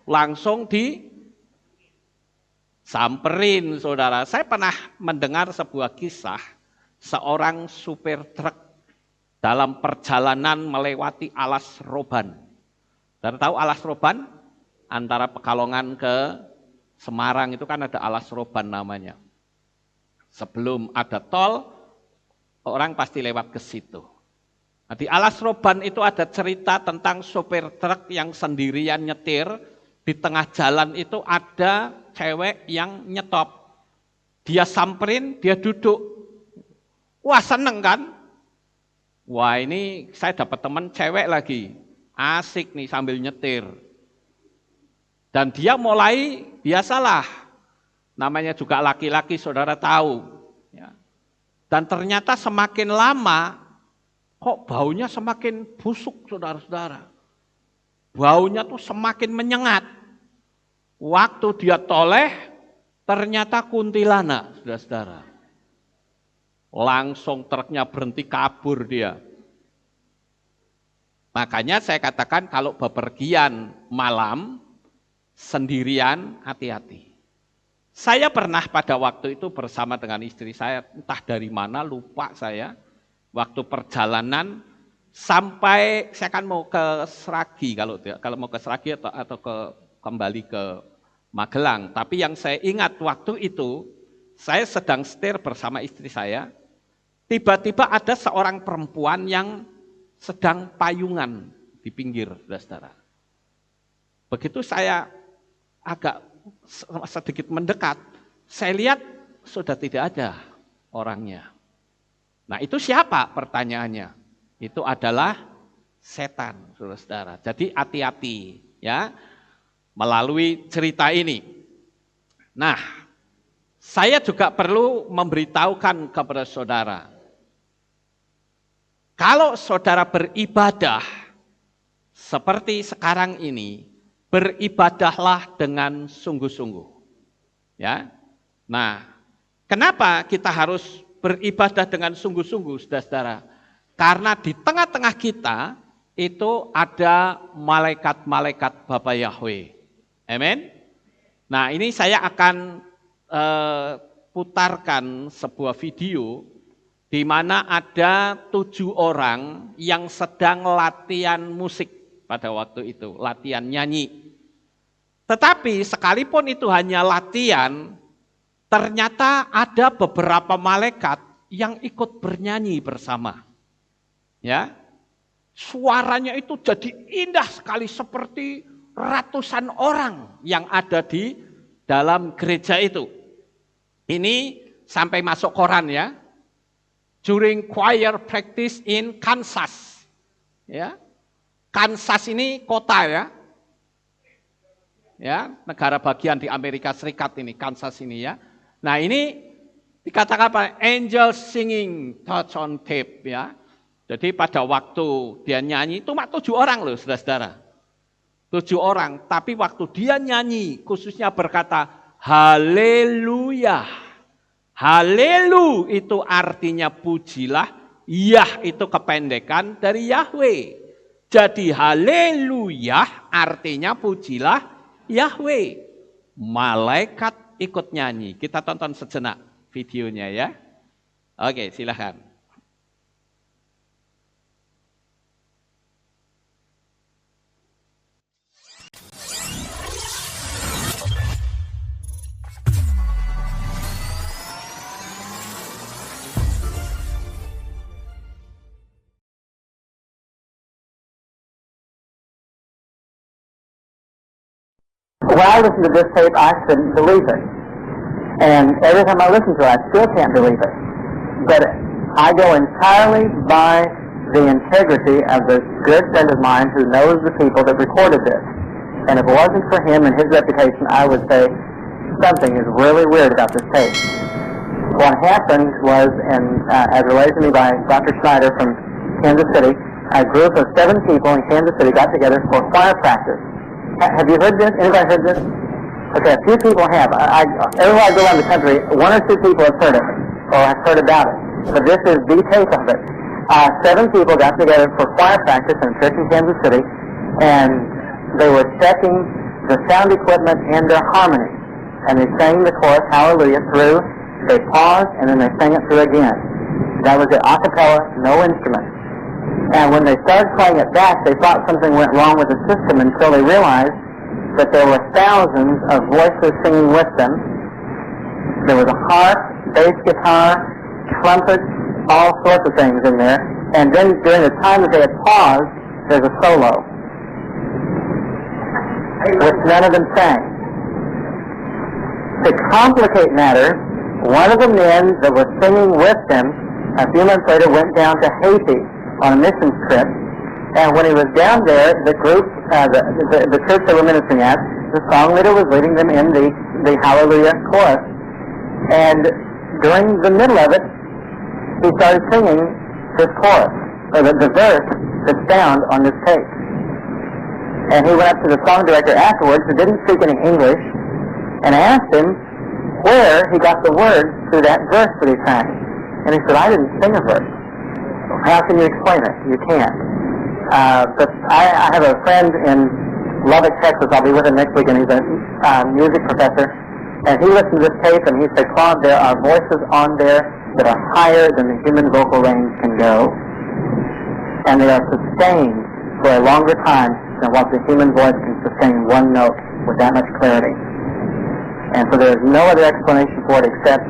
Langsung disamperin saudara. Saya pernah mendengar sebuah kisah seorang supir truk dalam perjalanan melewati Alas Roban. Saudara tahu Alas Roban? Antara Pekalongan ke Semarang itu kan ada Alas Roban namanya. Sebelum ada tol, orang pasti lewat ke situ. Nah, di Alas Roban itu ada cerita tentang sopir truk yang sendirian nyetir, di tengah jalan itu ada cewek yang nyetop. Dia samperin, dia duduk. Wah seneng kan? Wah ini saya dapat teman cewek lagi, asik nih sambil nyetir. Dan dia mulai, biasalah, namanya juga laki-laki saudara tahu. Ya. Dan ternyata semakin lama, kok baunya semakin busuk saudara-saudara. Baunya tuh semakin menyengat. Waktu dia toleh, ternyata kuntilanak saudara-saudara. Langsung truknya berhenti, kabur dia. Makanya saya katakan kalau bepergian malam, sendirian, hati-hati. Saya pernah pada waktu itu bersama dengan istri saya, entah dari mana, lupa saya. Waktu perjalanan, sampai saya kan mau ke Sragi, kalau mau ke Sragi atau kembali ke Magelang. Tapi yang saya ingat waktu itu, saya sedang setir bersama istri saya, tiba-tiba ada seorang perempuan yang sedang payungan di pinggir, saudara. Begitu saya agak sedikit mendekat, saya lihat sudah tidak ada orangnya. Nah itu siapa pertanyaannya? Itu adalah setan, saudara. Jadi hati-hati ya melalui cerita ini. Nah, saya juga perlu memberitahukan kepada saudara, kalau saudara beribadah seperti sekarang ini, beribadahlah dengan sungguh-sungguh. Ya. Nah, kenapa kita harus beribadah dengan sungguh-sungguh, saudara-saudara? Karena di tengah-tengah kita itu ada malaikat-malaikat Bapa Yahweh. Amin. Nah, ini saya akan putarkan sebuah video di mana ada 7 orang yang sedang latihan musik pada waktu itu, latihan nyanyi. Tetapi sekalipun itu hanya latihan, ternyata ada beberapa malaikat yang ikut bernyanyi bersama. Ya, suaranya itu jadi indah sekali seperti ratusan orang yang ada di dalam gereja itu. Ini sampai masuk koran ya. During choir practice in Kansas. Ya. Kansas ini kota ya. Ya, negara bagian di Amerika Serikat ini, Kansas ini ya. Nah, ini dikatakan apa? Angel singing touch on tape ya. Jadi pada waktu dia nyanyi, cuma 7 orang loh, saudara-saudara. 7 orang, tapi waktu dia nyanyi, khususnya berkata, haleluya. Halelu itu artinya pujilah, Yah itu kependekan dari Yahweh. Jadi haleluya artinya pujilah Yahweh. Malaikat ikut nyanyi. Kita tonton sejenak videonya ya. Oke, silakan. When I listen to this tape, I couldn't believe it. And every time I listen to it, I still can't believe it. But I go entirely by the integrity of the good friend of mine who knows the people that recorded this. And if it wasn't for him and his reputation, I would say something is really weird about this tape. What happened was, as relayed to me by Dr. Schneider from Kansas City, a group of 7 people in Kansas City got together for choir practice. Have you heard this? Anybody heard this? Okay, a few people have. Everywhere I go around the country, 1 or 2 people have heard of it, or have heard about it. But this is the tape of it. 7 people got together for choir practice in a church in Kansas City, and they were checking the sound equipment and their harmony. And they sang the chorus, Hallelujah, through. They paused, and then they sang it through again. That was it, a cappella, no instrument. And when they started playing it back, they thought something went wrong with the system until they realized that there were thousands of voices singing with them. There was a harp, bass guitar, trumpets, all sorts of things in there. And then during the time that they had paused, there's a solo, which none of them sang. To complicate matters, one of the men that was singing with them a few months later went down to Haiti on a missions trip, and when he was down there, the group, the church they were ministering at, the song leader was leading them in the Hallelujah chorus, and during the middle of it, he started singing this chorus, or the verse that's found on this tape. And he went up to the song director afterwards, who didn't speak any English, and asked him where he got the words to that verse that he sang. And he said, I didn't sing a verse. How can you explain it? You can't. But I have a friend in Lubbock, Texas. I'll be with him next week, and he's a music professor. And he listened to this tape, and he said, Claude, there are voices on there that are higher than the human vocal range can go, and they are sustained for a longer time than what the human voice can sustain one note with that much clarity. And so there is no other explanation for it except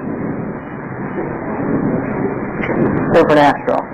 supernatural.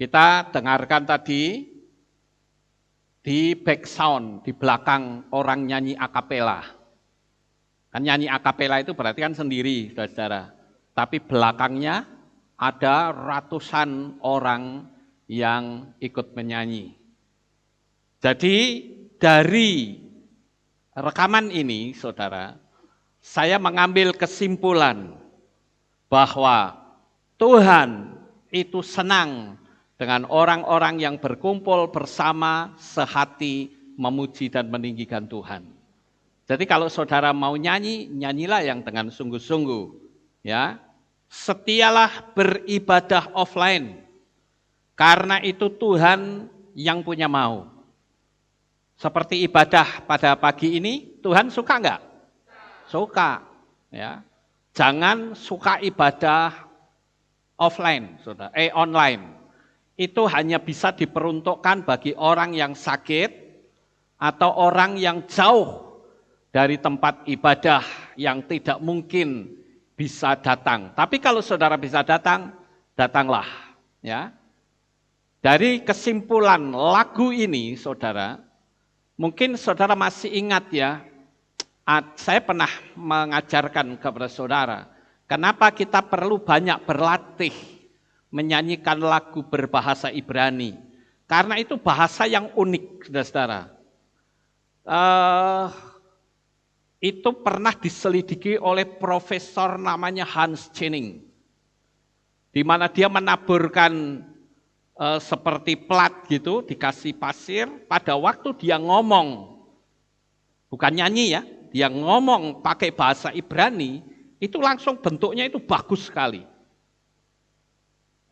Kita dengarkan tadi di back sound, di belakang orang nyanyi akapela. Kan nyanyi akapela itu berarti kan sendiri, saudara-saudara. Tapi belakangnya ada ratusan orang yang ikut menyanyi. Jadi dari rekaman ini, saudara, saya mengambil kesimpulan bahwa Tuhan itu senang dengan orang-orang yang berkumpul bersama sehati memuji dan meninggikan Tuhan. Jadi kalau saudara mau nyanyi, nyanyilah yang dengan sungguh-sungguh. Ya, setialah beribadah offline, karena itu Tuhan yang punya mau. Seperti ibadah pada pagi ini, Tuhan suka enggak? Suka. Ya, jangan suka ibadah offline, saudara. Online. Itu hanya bisa diperuntukkan bagi orang yang sakit atau orang yang jauh dari tempat ibadah yang tidak mungkin bisa datang. Tapi kalau saudara bisa datang, datanglah. Ya. Dari kesimpulan lagu ini, saudara, mungkin saudara masih ingat ya, saya pernah mengajarkan kepada saudara, kenapa kita perlu banyak berlatih menyanyikan lagu berbahasa Ibrani. Karena itu bahasa yang unik, saudara-saudara. Itu pernah diselidiki oleh profesor namanya Hans Channing, di mana dia menaburkan seperti plat gitu, dikasih pasir, pada waktu dia ngomong, bukan nyanyi ya, dia ngomong pakai bahasa Ibrani, itu langsung bentuknya itu bagus sekali.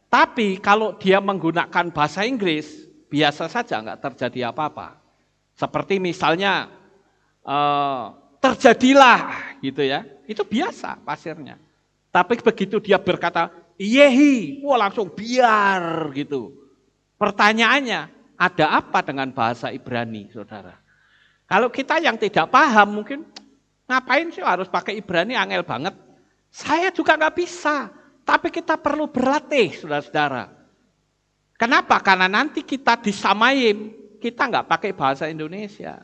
Tapi kalau dia menggunakan bahasa Inggris, biasa saja, nggak terjadi apa-apa. Seperti misalnya, terjadilah gitu ya, itu biasa pasirnya. Tapi begitu dia berkata, yehi, wah langsung biar gitu. Pertanyaannya, ada apa dengan bahasa Ibrani, saudara? Kalau kita yang tidak paham mungkin, ngapain sih harus pakai Ibrani, angel banget. Saya juga nggak bisa, tapi kita perlu berlatih, saudara-saudara. Kenapa? Karena nanti kita di Samayim, kita nggak pakai bahasa Indonesia.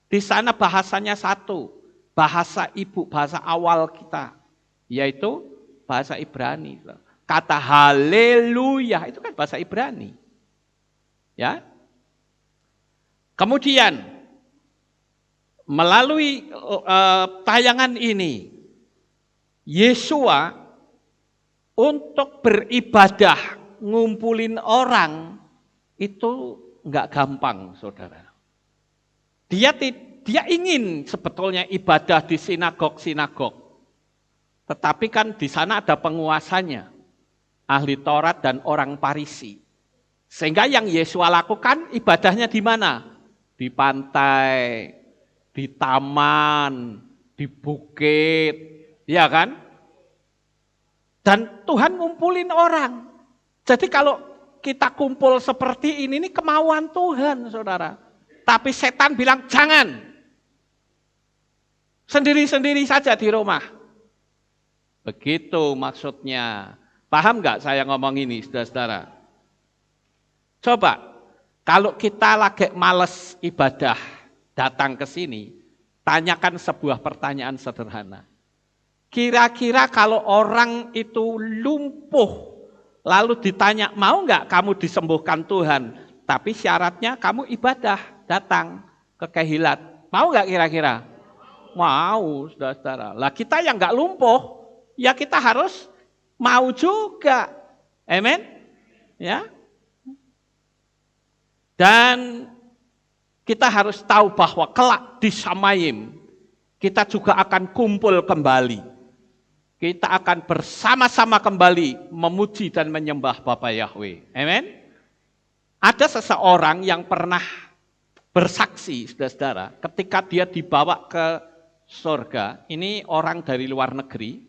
Di sana bahasanya satu, bahasa ibu, bahasa awal kita, yaitu bahasa Ibrani. Kata haleluya itu kan bahasa Ibrani. Ya. Kemudian melalui tayangan ini, Yesua untuk beribadah ngumpulin orang itu enggak gampang, saudara. Dia ingin sebetulnya ibadah di sinagog-sinagog, tetapi kan di sana ada penguasanya, ahli Taurat dan orang Farisi. Sehingga yang Yesua lakukan ibadahnya di mana? Di pantai, di taman, di bukit, ya kan? Dan Tuhan ngumpulin orang. Jadi kalau kita kumpul seperti ini kemauan Tuhan, saudara. Tapi setan bilang jangan. Sendiri-sendiri saja di rumah. Begitu maksudnya. Paham nggak saya ngomong ini, saudara-saudara? Coba, kalau kita lagi males ibadah, datang ke sini, tanyakan sebuah pertanyaan sederhana. Kira-kira kalau orang itu lumpuh, lalu ditanya, mau nggak kamu disembuhkan Tuhan? Tapi syaratnya kamu ibadah, datang ke Kehilat. Mau nggak kira-kira? Mau, saudara-saudara. Lah kita yang nggak lumpuh, ya kita harus mau juga. Amen? Ya. Dan kita harus tahu bahwa kelak di Samayim, kita juga akan kumpul kembali. Kita akan bersama-sama kembali memuji dan menyembah Bapa Yahweh. Amen. Ada seseorang yang pernah bersaksi, saudara-saudara, ketika dia dibawa ke surga. Ini orang dari luar negeri.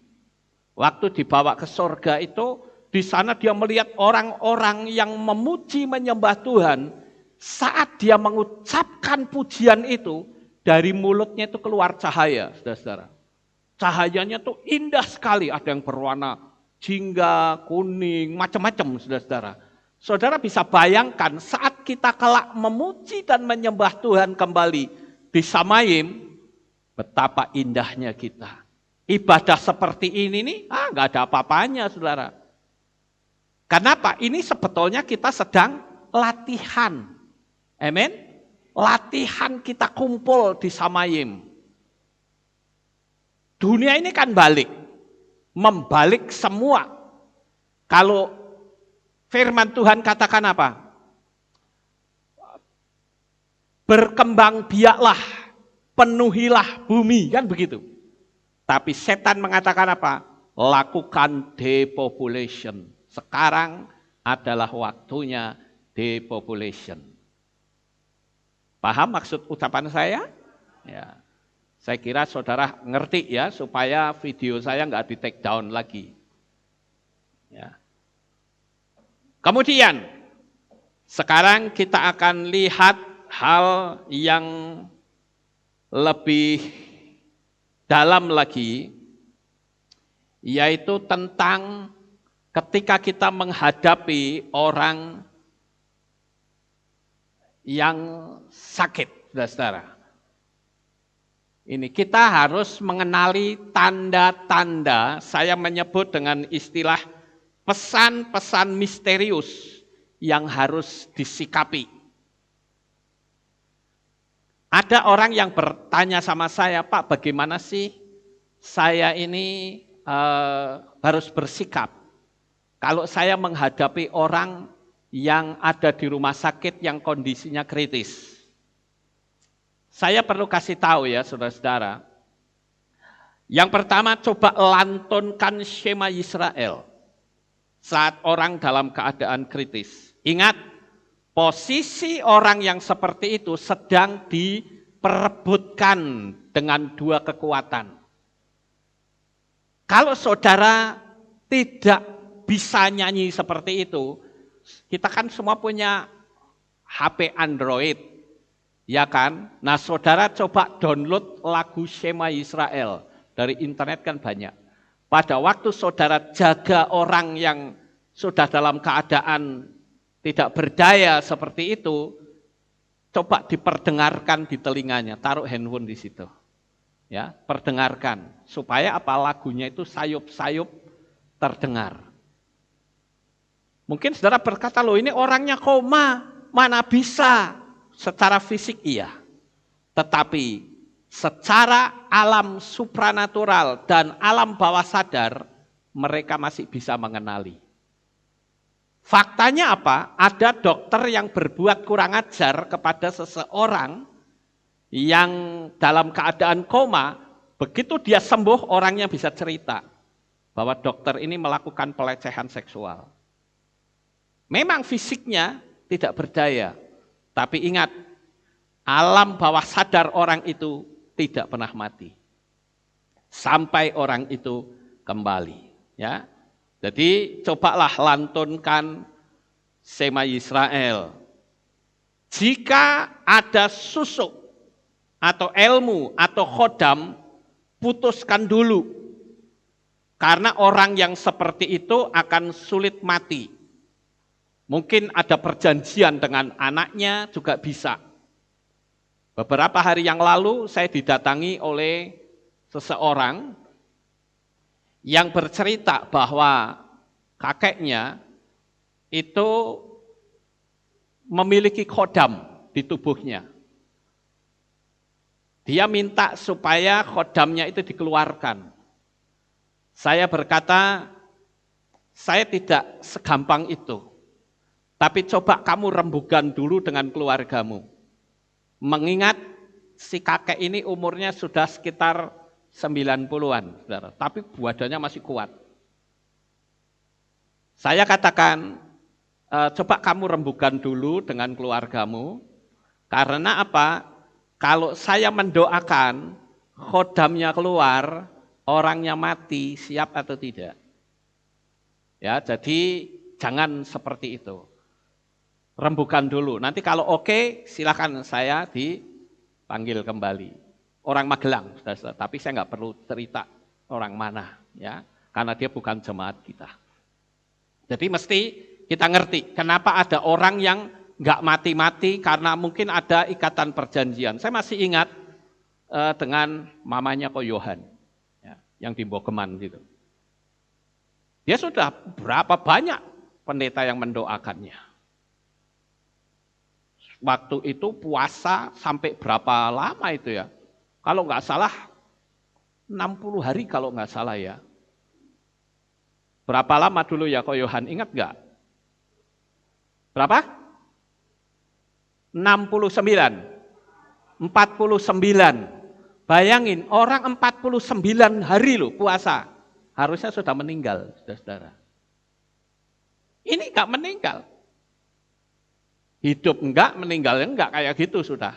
Waktu dibawa ke surga itu, di sana dia melihat orang-orang yang memuji menyembah Tuhan. Saat dia mengucapkan pujian itu, dari mulutnya itu keluar cahaya, saudara-saudara. Cahayanya tuh indah sekali, ada yang berwarna jingga, kuning, macam-macam, saudara-saudara. Saudara bisa bayangkan saat kita kelak memuji dan menyembah Tuhan kembali di Samayim, betapa indahnya kita. Ibadah seperti ini nih, nggak ada apa-apanya, saudara. Kenapa? Ini sebetulnya kita sedang latihan. Amin. Latihan kita kumpul di Samayim. Dunia ini kan balik. Membalik semua. Kalau firman Tuhan katakan apa? Berkembang biaklah, penuhilah bumi, kan begitu. Tapi setan mengatakan apa? Lakukan depopulation. Sekarang adalah waktunya depopulation. Paham maksud ucapan saya? Ya. Saya kira saudara ngerti ya, supaya video saya nggak di take down lagi. Ya. Kemudian, sekarang kita akan lihat hal yang lebih dalam lagi, yaitu tentang ketika kita menghadapi orang yang sakit, saudara. Ini kita harus mengenali tanda-tanda, saya menyebut dengan istilah pesan-pesan misterius yang harus disikapi. Ada orang yang bertanya sama saya, Pak, bagaimana sih saya ini harus bersikap kalau saya menghadapi orang yang ada di rumah sakit yang kondisinya kritis. Saya perlu kasih tahu ya saudara-saudara. Yang pertama, coba lantunkan Shema Yisrael saat orang dalam keadaan kritis. Ingat, posisi orang yang seperti itu sedang diperebutkan dengan dua kekuatan. Kalau saudara tidak bisa nyanyi seperti itu, kita kan semua punya HP Android, ya kan? Nah saudara coba download lagu Shema Yisrael, dari internet kan banyak. Pada waktu saudara jaga orang yang sudah dalam keadaan tidak berdaya seperti itu, coba diperdengarkan di telinganya, taruh handphone di situ. Ya, perdengarkan supaya apa lagunya itu sayup-sayup terdengar. Mungkin saudara berkata, loh ini orangnya koma, mana bisa? Secara fisik iya, tetapi secara alam supranatural dan alam bawah sadar, mereka masih bisa mengenali. Faktanya apa? Ada dokter yang berbuat kurang ajar kepada seseorang yang dalam keadaan koma, begitu dia sembuh orangnya bisa cerita bahwa dokter ini melakukan pelecehan seksual. Memang fisiknya tidak berdaya, tapi ingat, alam bawah sadar orang itu tidak pernah mati. Sampai orang itu kembali. Ya. Jadi cobalah lantunkan Shema Yisrael. Jika ada susuk, atau ilmu, atau khodam, putuskan dulu. Karena orang yang seperti itu akan sulit mati. Mungkin ada perjanjian dengan anaknya juga bisa. Beberapa hari yang lalu saya didatangi oleh seseorang yang bercerita bahwa kakeknya itu memiliki khodam di tubuhnya. Dia minta supaya khodamnya itu dikeluarkan. Saya berkata, saya tidak segampang itu. Tapi coba kamu rembugan dulu dengan keluargamu. Mengingat si kakek ini umurnya sudah sekitar 90-an, saudara. Tapi badannya masih kuat. Saya katakan, coba kamu rembugan dulu dengan keluargamu. Karena apa? Kalau saya mendoakan, khodamnya keluar, orangnya mati, siap atau tidak? Ya, jadi jangan seperti itu. Rembukan dulu. Nanti kalau oke, silakan saya dipanggil kembali. Orang Magelang, saudara, tapi saya nggak perlu cerita orang mana, ya, karena dia bukan jemaat kita. Jadi mesti kita ngerti kenapa ada orang yang nggak mati-mati karena mungkin ada ikatan perjanjian. Saya masih ingat dengan mamanya Ko Yohan, ya, yang di Bogeman gitu. Dia sudah berapa banyak pendeta yang mendoakannya. Waktu itu puasa sampai berapa lama itu ya? Kalau nggak salah 60 hari kalau nggak salah ya. Berapa lama dulu ya Ko Yohan, ingat nggak? Berapa? 69. 49. Bayangin, orang 49 hari loh puasa. Harusnya sudah meninggal, saudara-saudara. Ini enggak meninggal. Hidup enggak, meninggal enggak, kayak gitu sudah.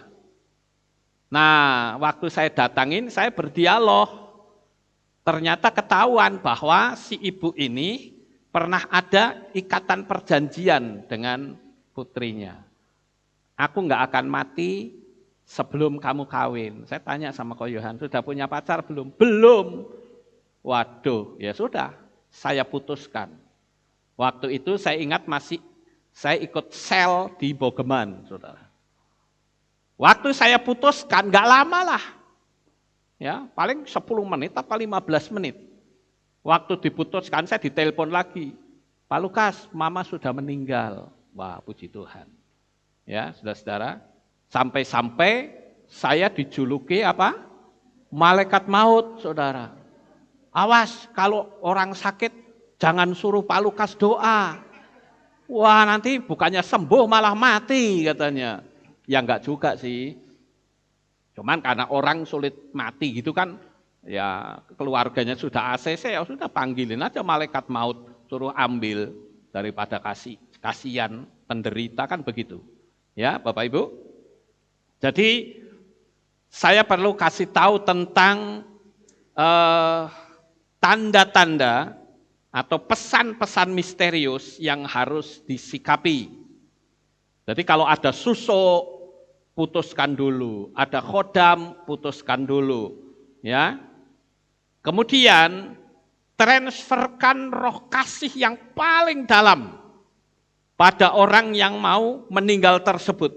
Nah, waktu saya datangin, saya berdialog. Ternyata ketahuan bahwa si ibu ini pernah ada ikatan perjanjian dengan putrinya. Aku enggak akan mati sebelum kamu kawin. Saya tanya sama Ko Yohan, sudah punya pacar belum? Belum. Waduh, ya sudah, saya putuskan. Waktu itu saya ingat saya ikut sel di Bogeman, saudara. Waktu saya putuskan, enggak lama lah. Ya, paling 10 menit atau 15 menit. Waktu diputuskan, saya ditelepon lagi. Pak Lukas, mama sudah meninggal. Wah, puji Tuhan. Ya, saudara-saudara, sampai-sampai saya dijuluki apa? Malaikat maut, saudara. Awas, kalau orang sakit, jangan suruh Pak Lukas doa. Wah, nanti bukannya sembuh malah mati katanya. Ya enggak juga sih. Cuman karena orang sulit mati gitu kan, ya keluarganya sudah ACC, ya sudah panggilin aja malaikat maut, suruh ambil daripada kasihan penderita kan begitu. Ya Bapak Ibu. Jadi saya perlu kasih tahu tentang tanda-tanda atau pesan-pesan misterius yang harus disikapi. Jadi kalau ada susuk, putuskan dulu. Ada khodam, putuskan dulu. Ya. Kemudian transferkan roh kasih yang paling dalam pada orang yang mau meninggal tersebut.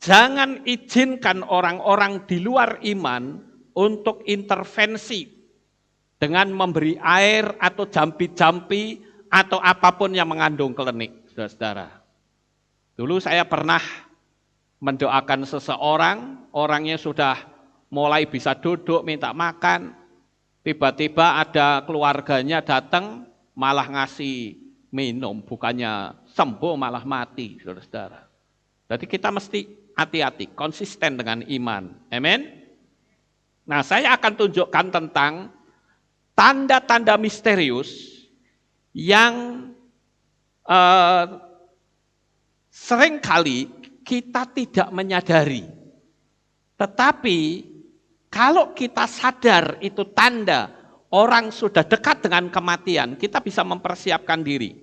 Jangan izinkan orang-orang di luar iman untuk intervensi dengan memberi air atau jampi-jampi atau apapun yang mengandung klinik, saudara-saudara. Dulu saya pernah mendoakan seseorang, orangnya sudah mulai bisa duduk, minta makan, tiba-tiba ada keluarganya datang malah ngasih minum, bukannya sembuh malah mati, saudara-saudara. Jadi kita mesti hati-hati, konsisten dengan iman. Amin. Nah, saya akan tunjukkan tentang tanda-tanda misterius yang seringkali kita tidak menyadari. Tetapi kalau kita sadar itu tanda orang sudah dekat dengan kematian, kita bisa mempersiapkan diri.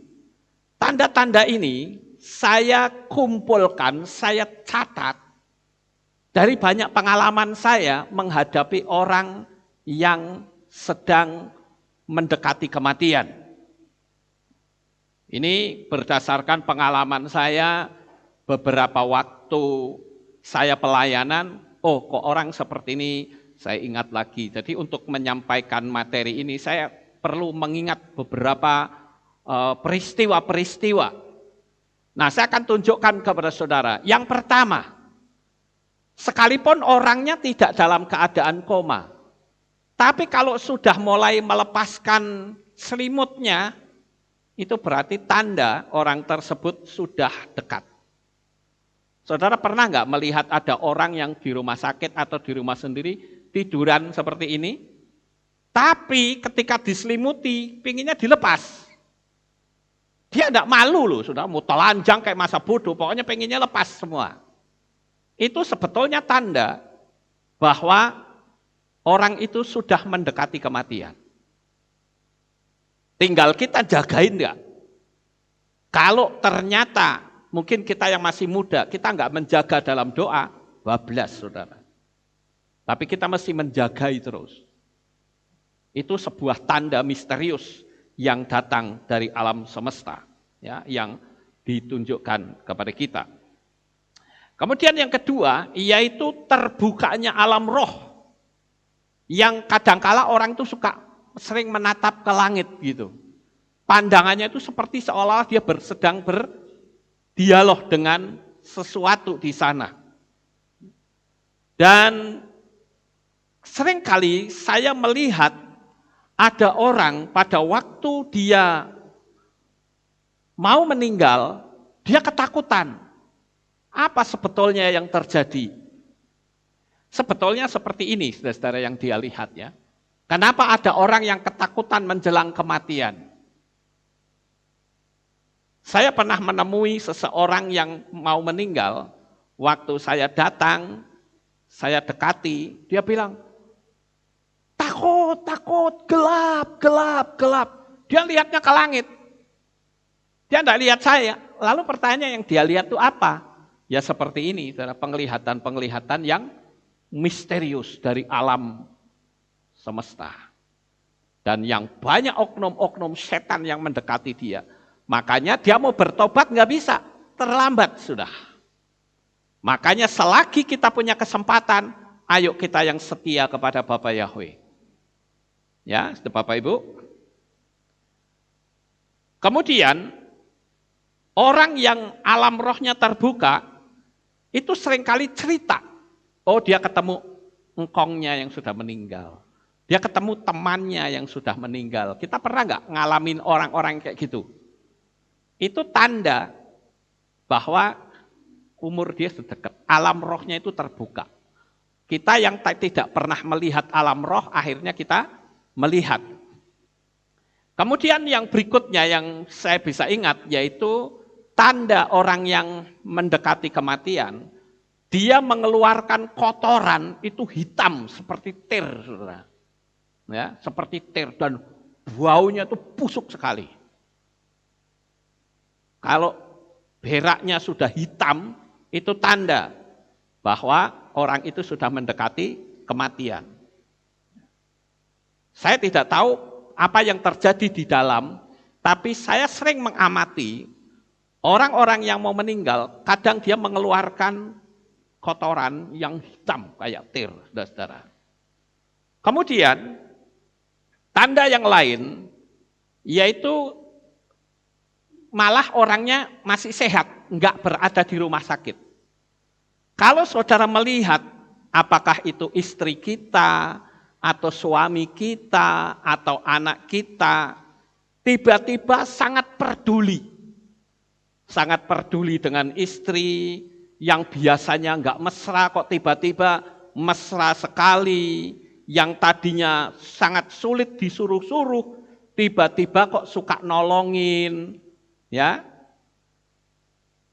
Tanda-tanda ini saya kumpulkan, saya catat dari banyak pengalaman saya menghadapi orang yang sedang mendekati kematian. Ini berdasarkan pengalaman saya beberapa waktu saya pelayanan, oh kok orang seperti ini saya ingat lagi. Jadi untuk menyampaikan materi ini saya perlu mengingat beberapa peristiwa-peristiwa. Nah, saya akan tunjukkan kepada saudara. Yang pertama, sekalipun orangnya tidak dalam keadaan koma, tapi kalau sudah mulai melepaskan selimutnya, itu berarti tanda orang tersebut sudah dekat. Saudara pernah nggak melihat ada orang yang di rumah sakit atau di rumah sendiri tiduran seperti ini, tapi ketika diselimuti, pinginnya dilepas. Dia enggak malu loh, sudah mau telanjang kayak masa bodoh, pokoknya pengennya lepas semua. Itu sebetulnya tanda bahwa orang itu sudah mendekati kematian. Tinggal kita jagain enggak. Kalau ternyata mungkin kita yang masih muda, kita enggak menjaga dalam doa, bablas saudara. Tapi kita mesti menjagai terus. Itu sebuah tanda misterius yang datang dari alam semesta, ya, yang ditunjukkan kepada kita. Kemudian yang kedua, yaitu terbukanya alam roh, yang kadangkala orang itu suka sering menatap ke langit gitu. Pandangannya itu seperti seolah dia sedang berdialog dengan sesuatu di sana. Dan seringkali saya melihat ada orang pada waktu dia mau meninggal, dia ketakutan. Apa sebetulnya yang terjadi? Sebetulnya seperti ini, saudara-saudara yang dia lihat ya. Kenapa ada orang yang ketakutan menjelang kematian? Saya pernah menemui seseorang yang mau meninggal, waktu saya datang, saya dekati, dia bilang, takut, gelap. Dia lihatnya ke langit. Dia tidak lihat saya. Lalu pertanyaan yang dia lihat itu apa? Ya seperti ini, penglihatan-penglihatan yang misterius dari alam semesta. Dan yang banyak oknum-oknum setan yang mendekati dia. Makanya dia mau bertobat nggak bisa, terlambat sudah. Makanya selagi kita punya kesempatan, ayo kita yang setia kepada Bapa Yahweh. Ya, Bapak Ibu. Kemudian, orang yang alam rohnya terbuka, itu seringkali cerita. Oh, dia ketemu engkongnya yang sudah meninggal. Dia ketemu temannya yang sudah meninggal. Kita pernah nggak ngalamin orang-orang kayak gitu? Itu tanda bahwa umur dia sudah dekat. Alam rohnya itu terbuka. Kita yang tidak pernah melihat alam roh, akhirnya kita melihat. Kemudian yang berikutnya yang saya bisa ingat, yaitu tanda orang yang mendekati kematian, dia mengeluarkan kotoran itu hitam seperti tir, saudara. Ya, seperti tir, dan baunya itu busuk sekali. Kalau beraknya sudah hitam, itu tanda bahwa orang itu sudah mendekati kematian. Saya tidak tahu apa yang terjadi di dalam, tapi saya sering mengamati orang-orang yang mau meninggal, kadang dia mengeluarkan kotoran yang hitam kayak tir, saudara-saudara. Kemudian, tanda yang lain, yaitu malah orangnya masih sehat, enggak berada di rumah sakit. Kalau saudara melihat apakah itu istri kita, atau suami kita, atau anak kita, tiba-tiba sangat peduli. Sangat peduli dengan istri, yang biasanya enggak mesra kok tiba-tiba mesra sekali, yang tadinya sangat sulit disuruh-suruh, tiba-tiba kok suka nolongin. Ya,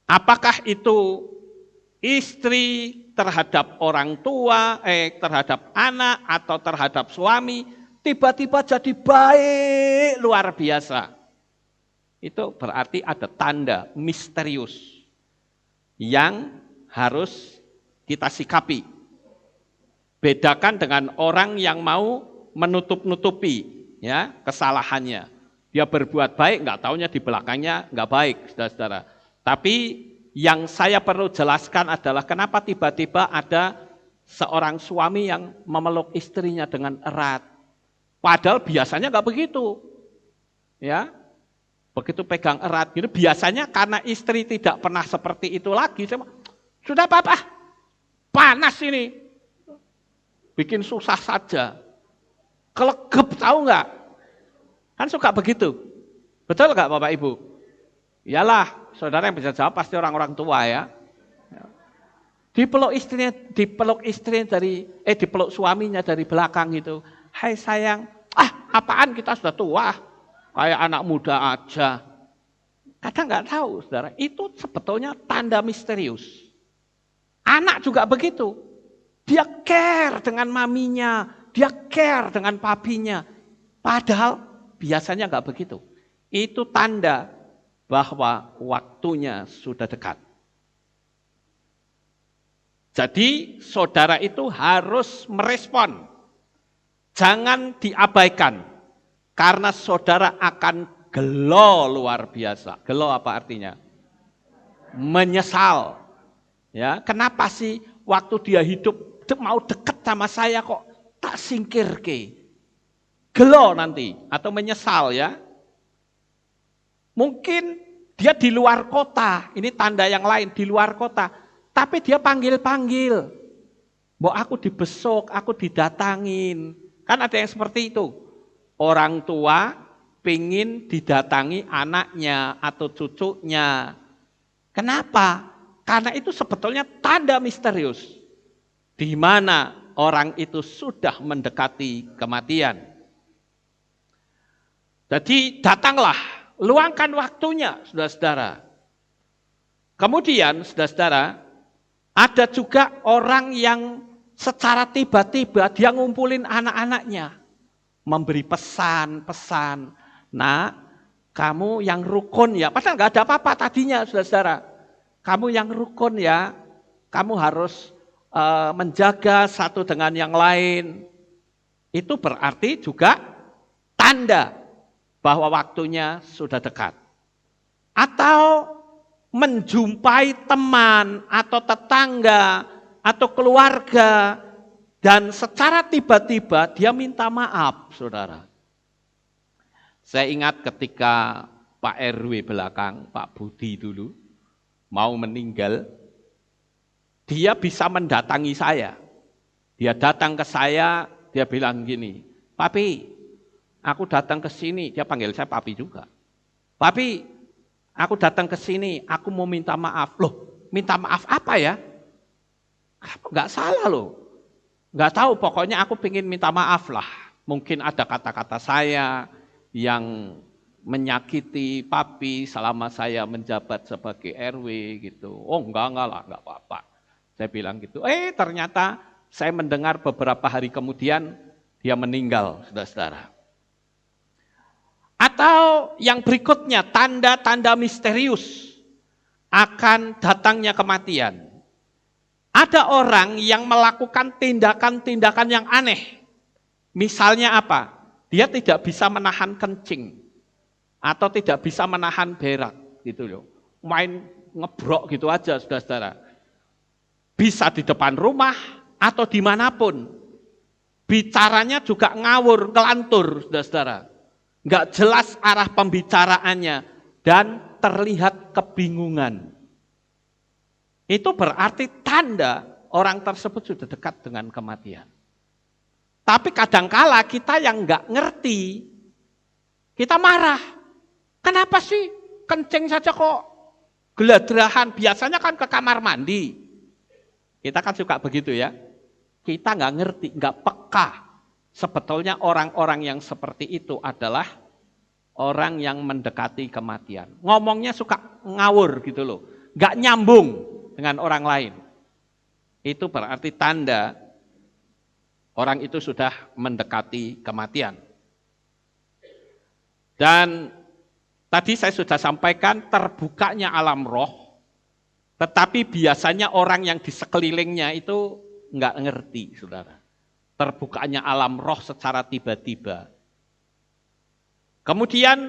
apakah itu istri terhadap orang tua, terhadap anak atau terhadap suami, tiba-tiba jadi baik luar biasa. Itu berarti ada tanda misterius yang harus kita sikapi. Bedakan dengan orang yang mau menutup-nutupi ya kesalahannya. Dia berbuat baik, nggak taunya di belakangnya nggak baik, saudara-saudara. Tapi yang saya perlu jelaskan adalah kenapa tiba-tiba ada seorang suami yang memeluk istrinya dengan erat. Padahal biasanya nggak begitu. Ya, begitu pegang erat gitu. Biasanya karena istri tidak pernah seperti itu lagi. Sudah Papa, panas ini. Bikin susah saja. Kelegep tahu nggak? Kan suka begitu. Betul nggak Bapak Ibu? Iyalah. Saudara yang bisa jawab pasti orang-orang tua ya. Dipeluk suaminya dari belakang itu. Hai sayang, apaan kita sudah tua, kayak anak muda aja. Kadang nggak tahu, saudara. Itu sebetulnya tanda misterius. Anak juga begitu. Dia care dengan maminya, dia care dengan papinya. Padahal biasanya nggak begitu. Itu tanda bahwa waktunya sudah dekat. Jadi saudara itu harus merespon. Jangan diabaikan. Karena saudara akan gelo luar biasa. Gelo apa artinya? Menyesal. Ya, kenapa sih waktu dia hidup mau dekat sama saya kok tak singkir ke? Gelo nanti atau menyesal ya. Mungkin dia di luar kota, ini tanda yang lain, di luar kota. Tapi dia panggil-panggil. Mbok aku dibesuk, aku didatangin. Kan ada yang seperti itu. Orang tua pingin didatangi anaknya atau cucunya. Kenapa? Karena itu sebetulnya tanda misterius. Di mana orang itu sudah mendekati kematian. Jadi datanglah. Luangkan waktunya, saudara-saudara. Kemudian, saudara-saudara, ada juga orang yang secara tiba-tiba dia ngumpulin anak-anaknya. Memberi pesan-pesan. Nah, kamu yang rukun ya. Padahal nggak ada apa-apa tadinya, saudara-saudara. Kamu yang rukun ya. Kamu harus menjaga satu dengan yang lain. Itu berarti juga tanda bahwa waktunya sudah dekat. Atau menjumpai teman atau tetangga atau keluarga dan secara tiba-tiba dia minta maaf, saudara. Saya ingat ketika Pak RW belakang, Pak Budi dulu mau meninggal, dia bisa mendatangi saya. Dia datang ke saya, dia bilang gini, "Papi, aku datang ke sini," dia panggil saya papi juga. "Papi, aku datang ke sini, aku mau minta maaf." Loh, minta maaf apa ya? Enggak salah loh. Nggak tahu, pokoknya aku pengen minta maaf lah. Mungkin ada kata-kata saya yang menyakiti papi selama saya menjabat sebagai RW gitu. Oh enggak lah, enggak apa-apa. Saya bilang gitu. Ternyata saya mendengar beberapa hari kemudian dia meninggal, saudara-saudara. Atau yang berikutnya, tanda-tanda misterius akan datangnya kematian. Ada orang yang melakukan tindakan-tindakan yang aneh. Misalnya apa? Dia tidak bisa menahan kencing. Atau tidak bisa menahan berak. Gitu loh. Main ngebrok gitu aja, saudara-saudara. Bisa di depan rumah atau dimanapun. Bicaranya juga ngawur, ngelantur, saudara-saudara. Nggak jelas arah pembicaraannya. Dan terlihat kebingungan. Itu berarti tanda orang tersebut sudah dekat dengan kematian. Tapi kadangkala kita yang nggak ngerti, kita marah. Kenapa sih kencing saja kok geladrahan? Biasanya kan ke kamar mandi. Kita kan suka begitu ya. Kita nggak ngerti, nggak peka. Sebetulnya orang-orang yang seperti itu adalah orang yang mendekati kematian. Ngomongnya suka ngawur gitu loh. Nggak nyambung dengan orang lain. Itu berarti tanda orang itu sudah mendekati kematian. Dan tadi saya sudah sampaikan terbukanya alam roh, tetapi biasanya orang yang di sekelilingnya itu nggak ngerti, saudara. Terbukanya alam roh secara tiba-tiba. Kemudian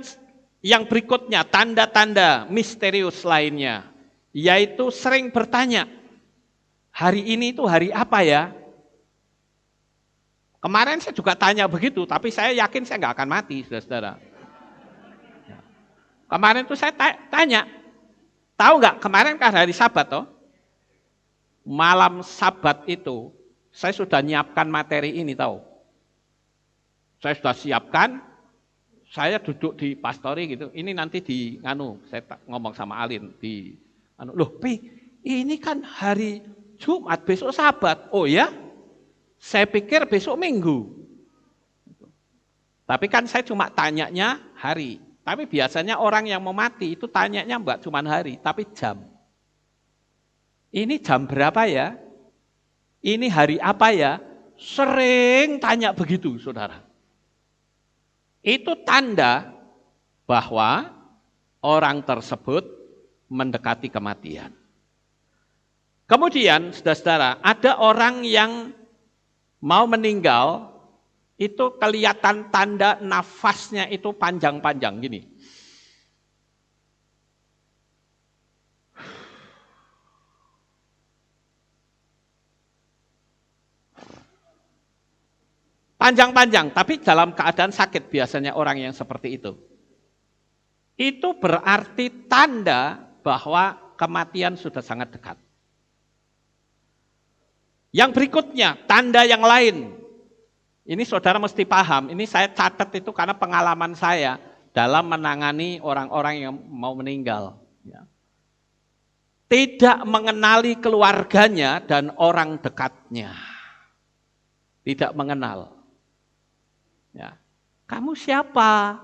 yang berikutnya, tanda-tanda misterius lainnya. Yaitu sering bertanya, hari ini itu hari apa ya? Kemarin saya juga tanya begitu, tapi saya yakin saya nggak akan mati, saudara-saudara. Kemarin itu saya tanya, tahu nggak kemarin kan hari Sabat toh? Malam Sabat itu, saya sudah nyiapkan materi ini tahu. Saya sudah siapkan, saya duduk di pastori gitu, ini nanti saya ngomong sama Alin di loh, Pi, ini kan hari Jumat, besok Sabat. Oh ya? Saya pikir besok Minggu. Tapi kan saya cuma tanyanya hari. Tapi biasanya orang yang mau mati itu tanyanya enggak cuma hari, tapi jam. Ini jam berapa ya? Ini hari apa ya? Sering tanya begitu, saudara. Itu tanda bahwa orang tersebut mendekati kematian. Kemudian, saudara-saudara, ada orang yang mau meninggal, itu kelihatan tanda nafasnya itu panjang-panjang gini. Panjang-panjang, tapi dalam keadaan sakit biasanya orang yang seperti itu. Itu berarti tanda bahwa kematian sudah sangat dekat. Yang berikutnya, tanda yang lain. Ini saudara mesti paham, ini saya catat itu karena pengalaman saya dalam menangani orang-orang yang mau meninggal. Tidak mengenali keluarganya dan orang dekatnya. Tidak mengenal. Ya. Kamu siapa?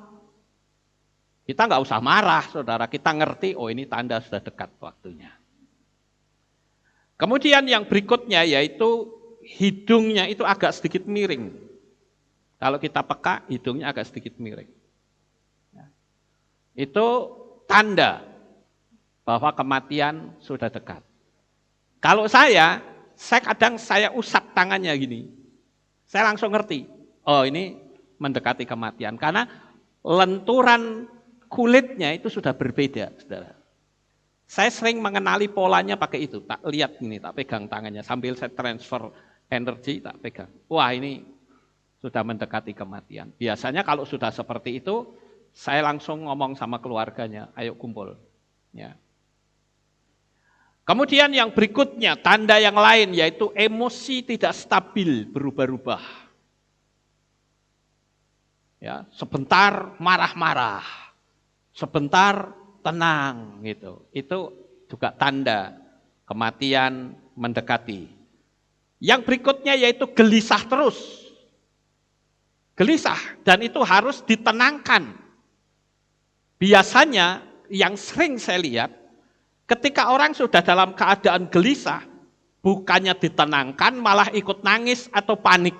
Kita nggak usah marah, saudara. Kita ngerti, oh ini tanda sudah dekat waktunya. Kemudian yang berikutnya yaitu hidungnya itu agak sedikit miring. Kalau kita peka, hidungnya agak sedikit miring. Itu tanda bahwa kematian sudah dekat. Kalau saya kadang saya usap tangannya gini. Saya langsung ngerti, oh ini mendekati kematian. Karena lenturan kulitnya itu sudah berbeda, saudara. Saya sering mengenali polanya pakai itu. Tak lihat ini, tak pegang tangannya. Sambil saya transfer energi, tak pegang. Wah ini sudah mendekati kematian. Biasanya kalau sudah seperti itu, saya langsung ngomong sama keluarganya, ayo kumpul. Ya. Kemudian yang berikutnya, tanda yang lain, yaitu emosi tidak stabil, berubah-ubah. Ya, sebentar marah-marah, sebentar tenang gitu. Itu juga tanda kematian mendekati. Yang berikutnya yaitu gelisah terus. Gelisah, dan itu harus ditenangkan. Biasanya yang sering saya lihat, ketika orang sudah dalam keadaan gelisah, bukannya ditenangkan, malah ikut nangis atau panik.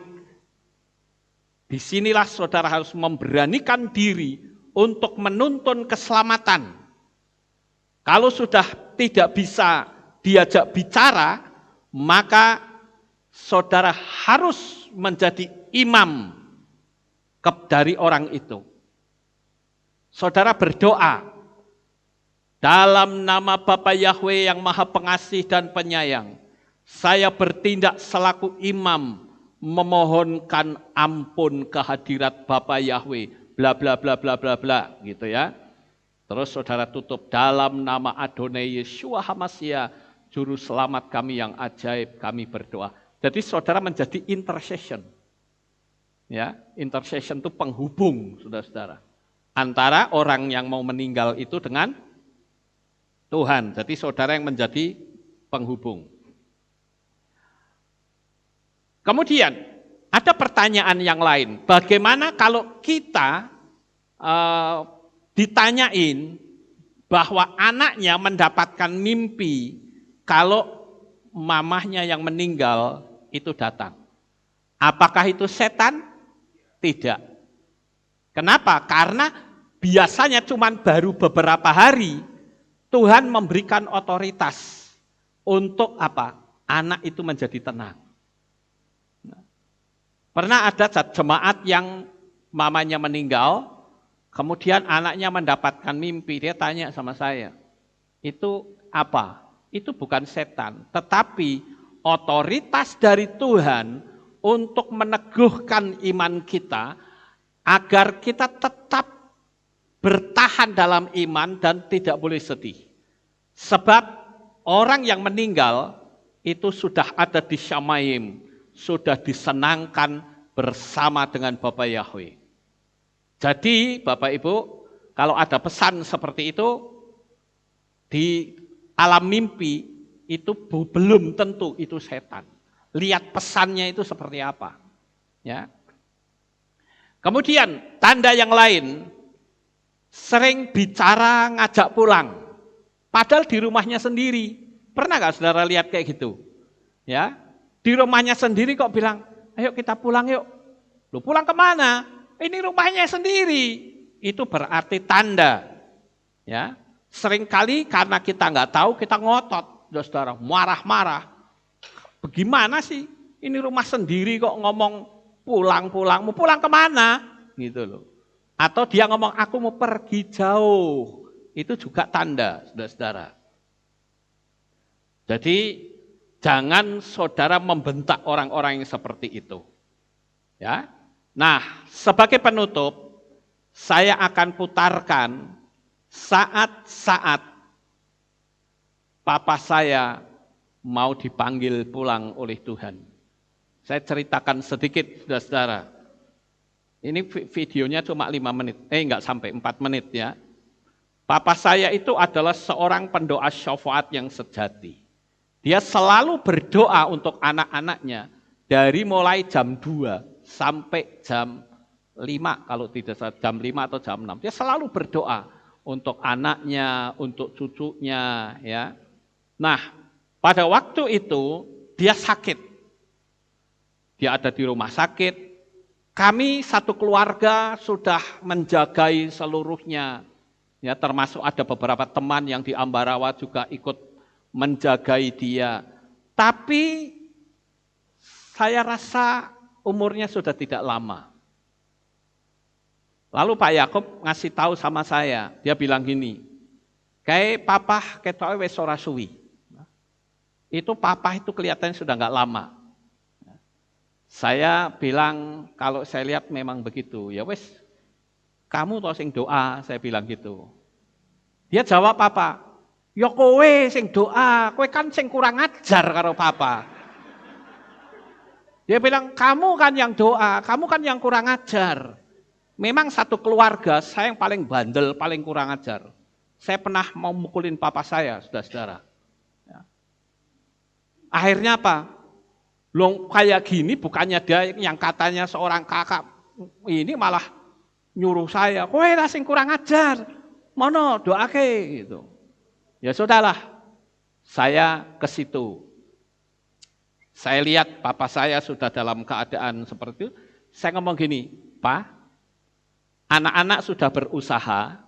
Disinilah saudara harus memberanikan diri untuk menuntun keselamatan. Kalau sudah tidak bisa diajak bicara, maka saudara harus menjadi imam dari orang itu. Saudara berdoa, dalam nama Bapa Yahweh yang Maha Pengasih dan Penyayang, saya bertindak selaku imam, memohonkan ampun kehadirat Bapa Yahweh, bla bla bla bla bla bla, gitu ya. Terus saudara tutup, dalam nama Adonai Yeshua HaMashiach, Juru Selamat kami yang ajaib, kami berdoa. Jadi saudara menjadi intercession. Ya, intercession itu penghubung, saudara-saudara, antara orang yang mau meninggal itu dengan Tuhan. Jadi saudara yang menjadi penghubung. Kemudian ada pertanyaan yang lain. Bagaimana kalau kita ditanyain bahwa anaknya mendapatkan mimpi kalau mamahnya yang meninggal itu datang? Apakah itu setan? Tidak. Kenapa? Karena biasanya cuma baru beberapa hari Tuhan memberikan otoritas untuk apa? Anak itu menjadi tenang. Pernah ada jemaat yang mamanya meninggal, kemudian anaknya mendapatkan mimpi, dia tanya sama saya, itu apa? Itu bukan setan, tetapi otoritas dari Tuhan untuk meneguhkan iman kita, agar kita tetap bertahan dalam iman dan tidak boleh sedih. Sebab orang yang meninggal itu sudah ada di Syamayim, sudah disenangkan bersama dengan Bapa Yahweh. Jadi Bapak Ibu, kalau ada pesan seperti itu di alam mimpi, itu belum tentu itu setan. Lihat pesannya itu seperti apa. Ya. Kemudian tanda yang lain, sering bicara ngajak pulang, padahal di rumahnya sendiri. Pernah nggak saudara lihat kayak gitu? Ya, di rumahnya sendiri kok bilang, ayo kita pulang yuk. Lu pulang kemana? Ini rumahnya sendiri. Itu berarti tanda. Ya, seringkali karena kita nggak tahu, kita ngotot, saudara, marah-marah. Bagaimana sih? Ini rumah sendiri kok ngomong pulang-pulang, mau pulang kemana? Gitu loh. Atau dia ngomong, aku mau pergi jauh. Itu juga tanda, saudara-saudara. Jadi, jangan saudara membentak orang-orang yang seperti itu. Ya. Nah, sebagai penutup, saya akan putarkan saat-saat papa saya mau dipanggil pulang oleh Tuhan. Saya ceritakan sedikit, saudara-saudara. Ini videonya cuma 5 menit, enggak sampai 4 menit ya. Papa saya itu adalah seorang pendoa syafaat yang sejati. Dia selalu berdoa untuk anak-anaknya dari mulai jam 2 sampai jam 5, kalau tidak salah jam 5 atau jam 6. Dia selalu berdoa untuk anaknya, untuk cucunya ya. Nah, pada waktu itu dia sakit. Dia ada di rumah sakit. Kami satu keluarga sudah menjagai seluruhnya. Ya, termasuk ada beberapa teman yang di Ambarawa juga ikut menjagai dia. Tapi saya rasa umurnya sudah tidak lama. Lalu Pak Yakub ngasih tahu sama saya, dia bilang gini, kayak papa ketoke wis ora suwi. Itu papa itu kelihatannya sudah nggak lama. Saya bilang kalau saya lihat memang begitu, ya wes kamu toh sing doa, saya bilang gitu. Dia jawab papa, ya kowe sing doa, kowe kan sing kurang ajar karo papa. Dia bilang kamu kan yang doa, kamu kan yang kurang ajar. Memang satu keluarga saya yang paling bandel, paling kurang ajar. Saya pernah mau mukulin papa saya, saudara-saudara. Akhirnya apa? Loh kayak gini bukannya dia yang katanya seorang kakak ini malah nyuruh saya, kowe lah sing kurang ajar, mono doake gitu. Ya sudahlah, saya ke situ. Saya lihat papa saya sudah dalam keadaan seperti itu, saya ngomong gini, Pak, anak-anak sudah berusaha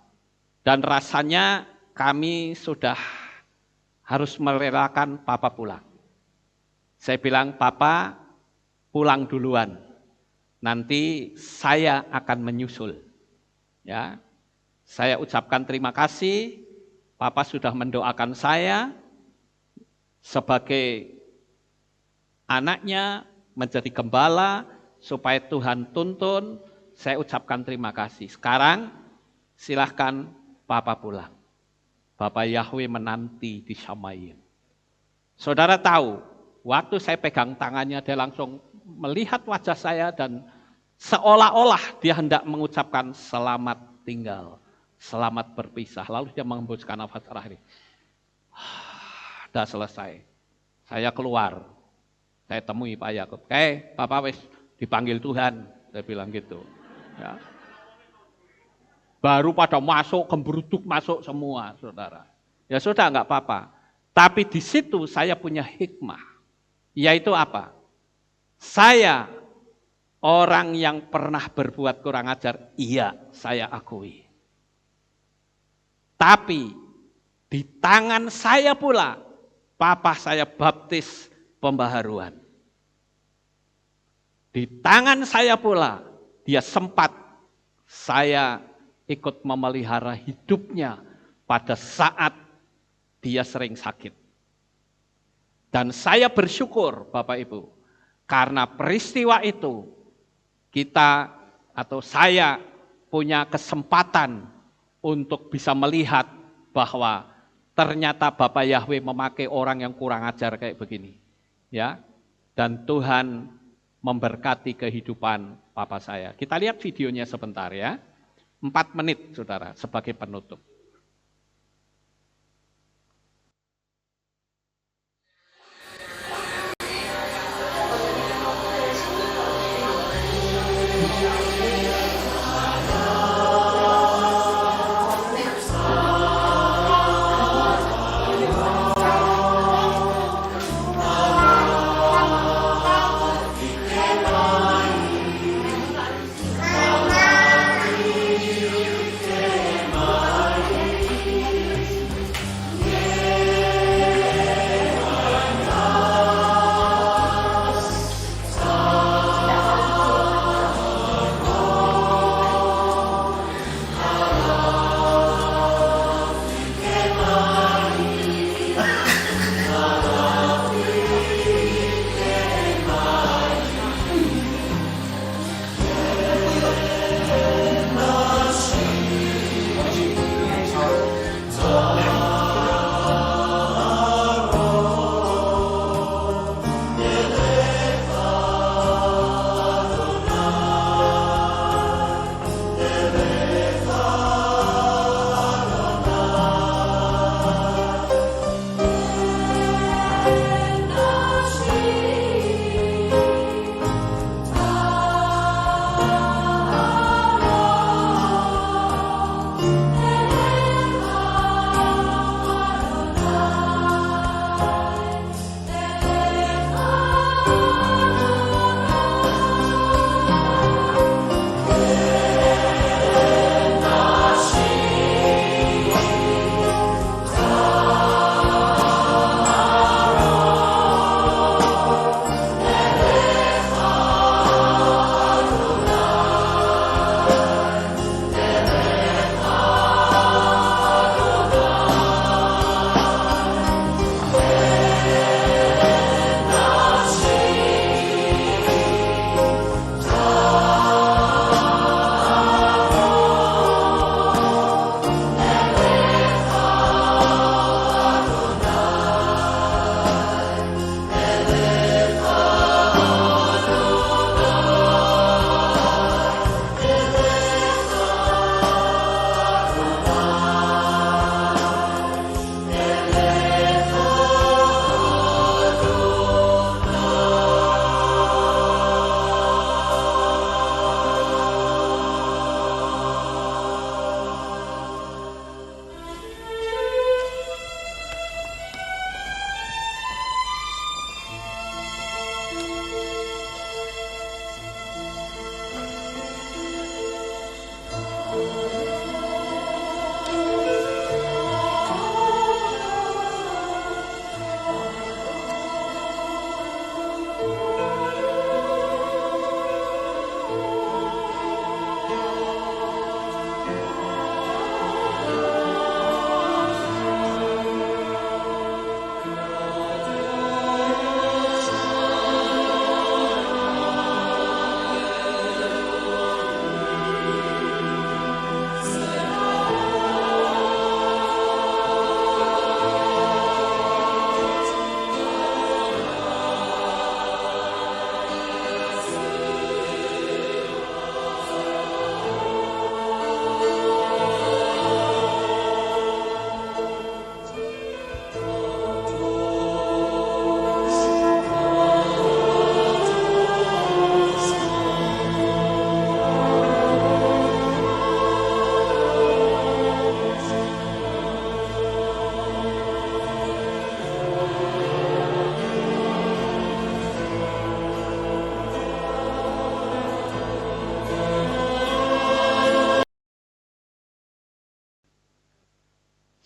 dan rasanya kami sudah harus merelakan papa pulang. Saya bilang, Papa pulang duluan, nanti saya akan menyusul. Ya, saya ucapkan terima kasih, Papa sudah mendoakan saya sebagai anaknya menjadi gembala supaya Tuhan tuntun. Saya ucapkan terima kasih. Sekarang silahkan Papa pulang. Bapak Yahweh menanti di Shamayim. Saudara tahu, waktu saya pegang tangannya, dia langsung melihat wajah saya dan seolah-olah dia hendak mengucapkan selamat tinggal, selamat berpisah. Lalu dia mengembuskan nafas terakhir. Sudah selesai. Saya keluar. Saya temui Pak Yakub. Bapak wis dipanggil Tuhan. Saya bilang gitu. Ya. Baru pada masuk, gembruduk masuk semua, saudara. Ya sudah, enggak apa-apa. Tapi di situ saya punya hikmah. Yaitu apa? Saya orang yang pernah berbuat kurang ajar, iya saya akui. Tapi di tangan saya pula, papa saya baptis pembaharuan. Di tangan saya pula, dia sempat saya ikut memelihara hidupnya pada saat dia sering sakit. Dan saya bersyukur Bapak Ibu, karena peristiwa itu kita atau saya punya kesempatan untuk bisa melihat bahwa ternyata Bapak Yahweh memakai orang yang kurang ajar kayak begini. Ya. Dan Tuhan memberkati kehidupan Papa saya. Kita lihat videonya sebentar ya. 4 menit saudara sebagai penutup.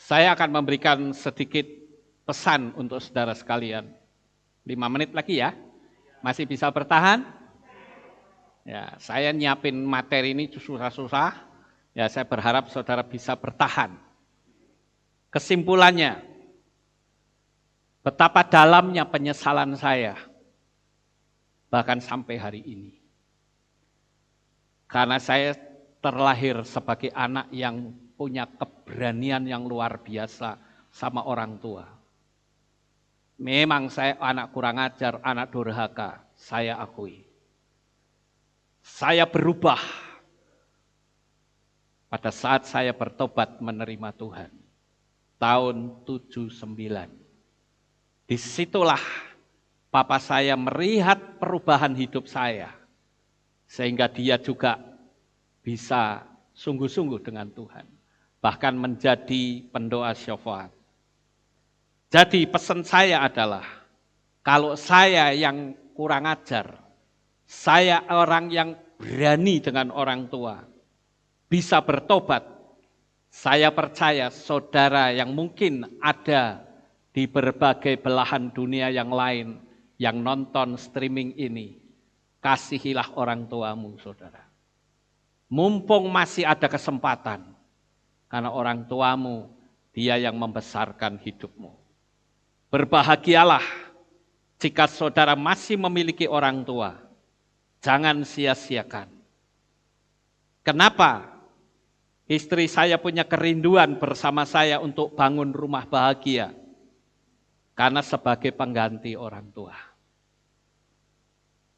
Saya akan memberikan sedikit pesan untuk saudara sekalian. 5 menit lagi ya. Masih bisa bertahan? Ya, saya nyiapin materi ini susah-susah. Ya, saya berharap saudara bisa bertahan. Kesimpulannya, betapa dalamnya penyesalan saya, bahkan sampai hari ini. Karena saya terlahir sebagai anak yang punya keberanian yang luar biasa sama orang tua. Memang saya anak kurang ajar, anak durhaka, saya akui. Saya berubah pada saat saya bertobat menerima Tuhan. Tahun 79. Disitulah papa saya melihat perubahan hidup saya. Sehingga dia juga bisa sungguh-sungguh dengan Tuhan. Bahkan menjadi pendoa syafaat. Jadi pesan saya adalah, kalau saya yang kurang ajar, saya orang yang berani dengan orang tua, bisa bertobat, saya percaya saudara yang mungkin ada di berbagai belahan dunia yang lain, yang nonton streaming ini, kasihilah orang tuamu, saudara. Mumpung masih ada kesempatan, karena orang tuamu, dia yang membesarkan hidupmu. Berbahagialah jika saudara masih memiliki orang tua. Jangan sia-siakan. Kenapa? Istri saya punya kerinduan bersama saya untuk bangun rumah bahagia. Karena sebagai pengganti orang tua.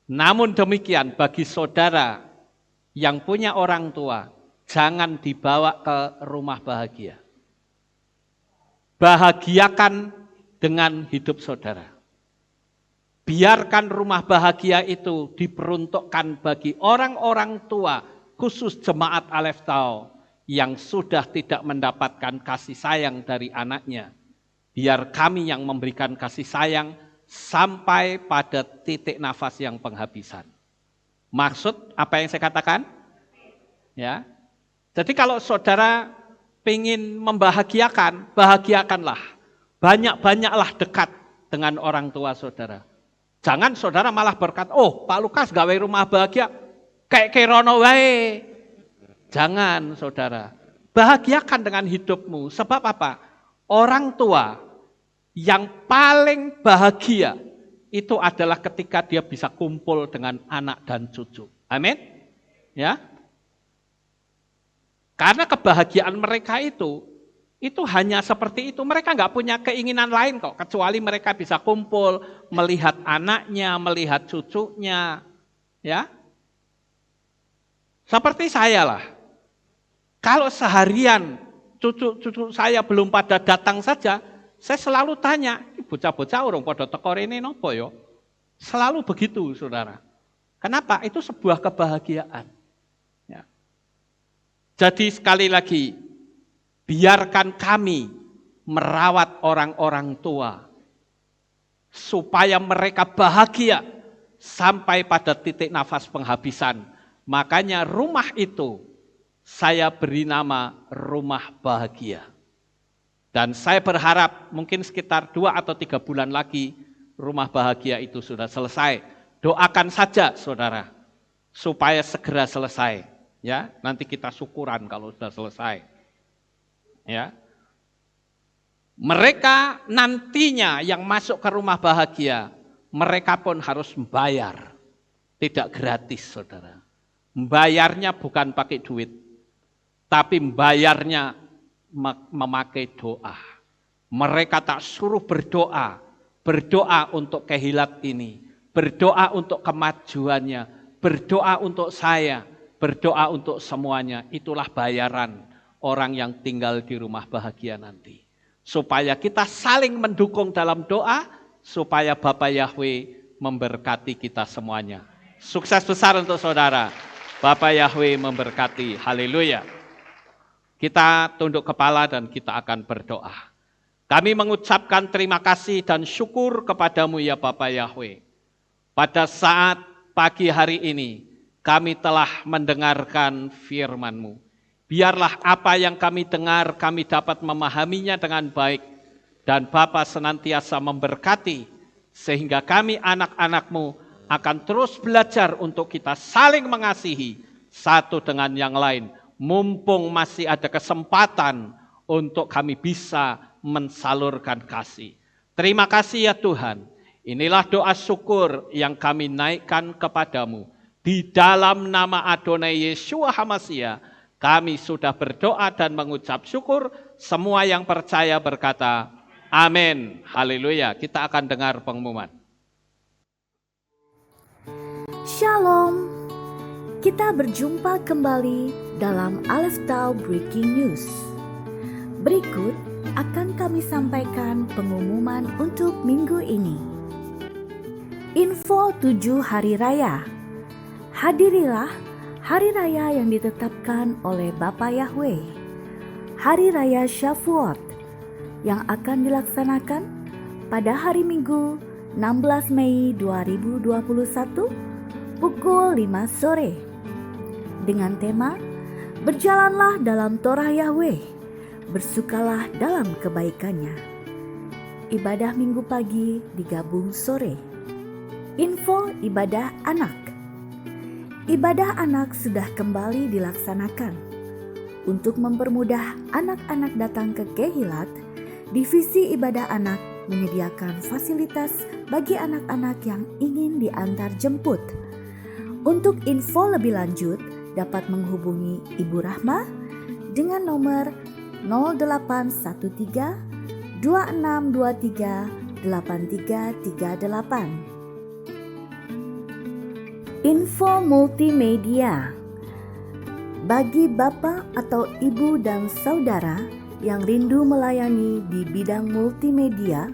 Namun demikian bagi saudara yang punya orang tua, jangan dibawa ke rumah bahagia. Bahagiakan dengan hidup saudara. Biarkan rumah bahagia itu diperuntukkan bagi orang-orang tua, khusus jemaat Aleph Tau, yang sudah tidak mendapatkan kasih sayang dari anaknya. Biar kami yang memberikan kasih sayang sampai pada titik nafas yang penghabisan. Maksud apa yang saya katakan? Ya. Jadi kalau saudara ingin membahagiakan, bahagiakanlah. Banyak-banyaklah dekat dengan orang tua saudara. Jangan saudara malah berkata, oh Pak Lukas gawe rumah bahagia, kayak kerono wae. Jangan saudara, bahagiakan dengan hidupmu. Sebab apa? Orang tua yang paling bahagia itu adalah ketika dia bisa kumpul dengan anak dan cucu. Amin. Ya. Karena kebahagiaan mereka itu hanya seperti itu. Mereka nggak punya keinginan lain kok, kecuali mereka bisa kumpul, melihat anaknya, melihat cucunya. Ya. Seperti saya lah. Kalau seharian cucu-cucu saya belum pada datang saja, saya selalu tanya, bocah-bocah orang pada teko rene nopo yo? Selalu begitu, saudara. Kenapa? Itu sebuah kebahagiaan. Ya. Jadi sekali lagi, biarkan kami merawat orang-orang tua supaya mereka bahagia sampai pada titik nafas penghabisan. Makanya rumah itu saya beri nama rumah bahagia. Dan saya berharap mungkin sekitar 2 atau 3 bulan lagi rumah bahagia itu sudah selesai. Doakan saja saudara supaya segera selesai. Ya, nanti kita syukuran kalau sudah selesai. Ya. Mereka nantinya yang masuk ke rumah bahagia, mereka pun harus membayar. Tidak gratis, saudara. Membayarnya bukan pakai duit, tapi membayarnya memakai doa. Mereka tak suruh berdoa, berdoa untuk kehilat ini, berdoa untuk kemajuannya, berdoa untuk saya, berdoa untuk semuanya. Itulah bayaran orang yang tinggal di rumah bahagia nanti. Supaya kita saling mendukung dalam doa, supaya Bapak Yahweh memberkati kita semuanya. Sukses besar untuk saudara. Bapak Yahweh memberkati. Haleluya. Kita tunduk kepala dan kita akan berdoa. Kami mengucapkan terima kasih dan syukur kepadamu ya Bapak Yahweh. Pada saat pagi hari ini, kami telah mendengarkan firman-Mu Biarlah apa yang kami dengar, kami dapat memahaminya dengan baik. Dan Bapa senantiasa memberkati, sehingga kami anak-anak-Mu akan terus belajar untuk kita saling mengasihi satu dengan yang lain. Mumpung masih ada kesempatan untuk kami bisa mensalurkan kasih. Terima kasih ya Tuhan. Inilah doa syukur yang kami naikkan kepadamu. Di dalam nama Adonai Yeshua HaMashiach, kami sudah berdoa dan mengucap syukur. Semua yang percaya berkata, amin. Haleluya. Kita akan dengar pengumuman. Shalom. Kita berjumpa kembali dalam Aleph Tau Breaking News. Berikut akan kami sampaikan pengumuman untuk minggu ini. Info 7 Hari Raya. Hadirilah Hari Raya yang ditetapkan oleh Bapa Yahweh. Hari Raya Shavuot yang akan dilaksanakan pada hari Minggu 16 Mei 2021 pukul 5 sore. Dengan tema, berjalanlah dalam Torah Yahweh, bersukalah dalam kebaikannya. Ibadah minggu pagi digabung sore. Info ibadah anak. Ibadah anak sudah kembali dilaksanakan. Untuk mempermudah anak-anak datang ke Kehilat, Divisi Ibadah Anak menyediakan fasilitas bagi anak-anak yang ingin diantar jemput. Untuk info lebih lanjut, dapat menghubungi Ibu Rahma dengan nomor 0813 2623 8338. Info multimedia. Bagi Bapak atau Ibu dan Saudara yang rindu melayani di bidang multimedia,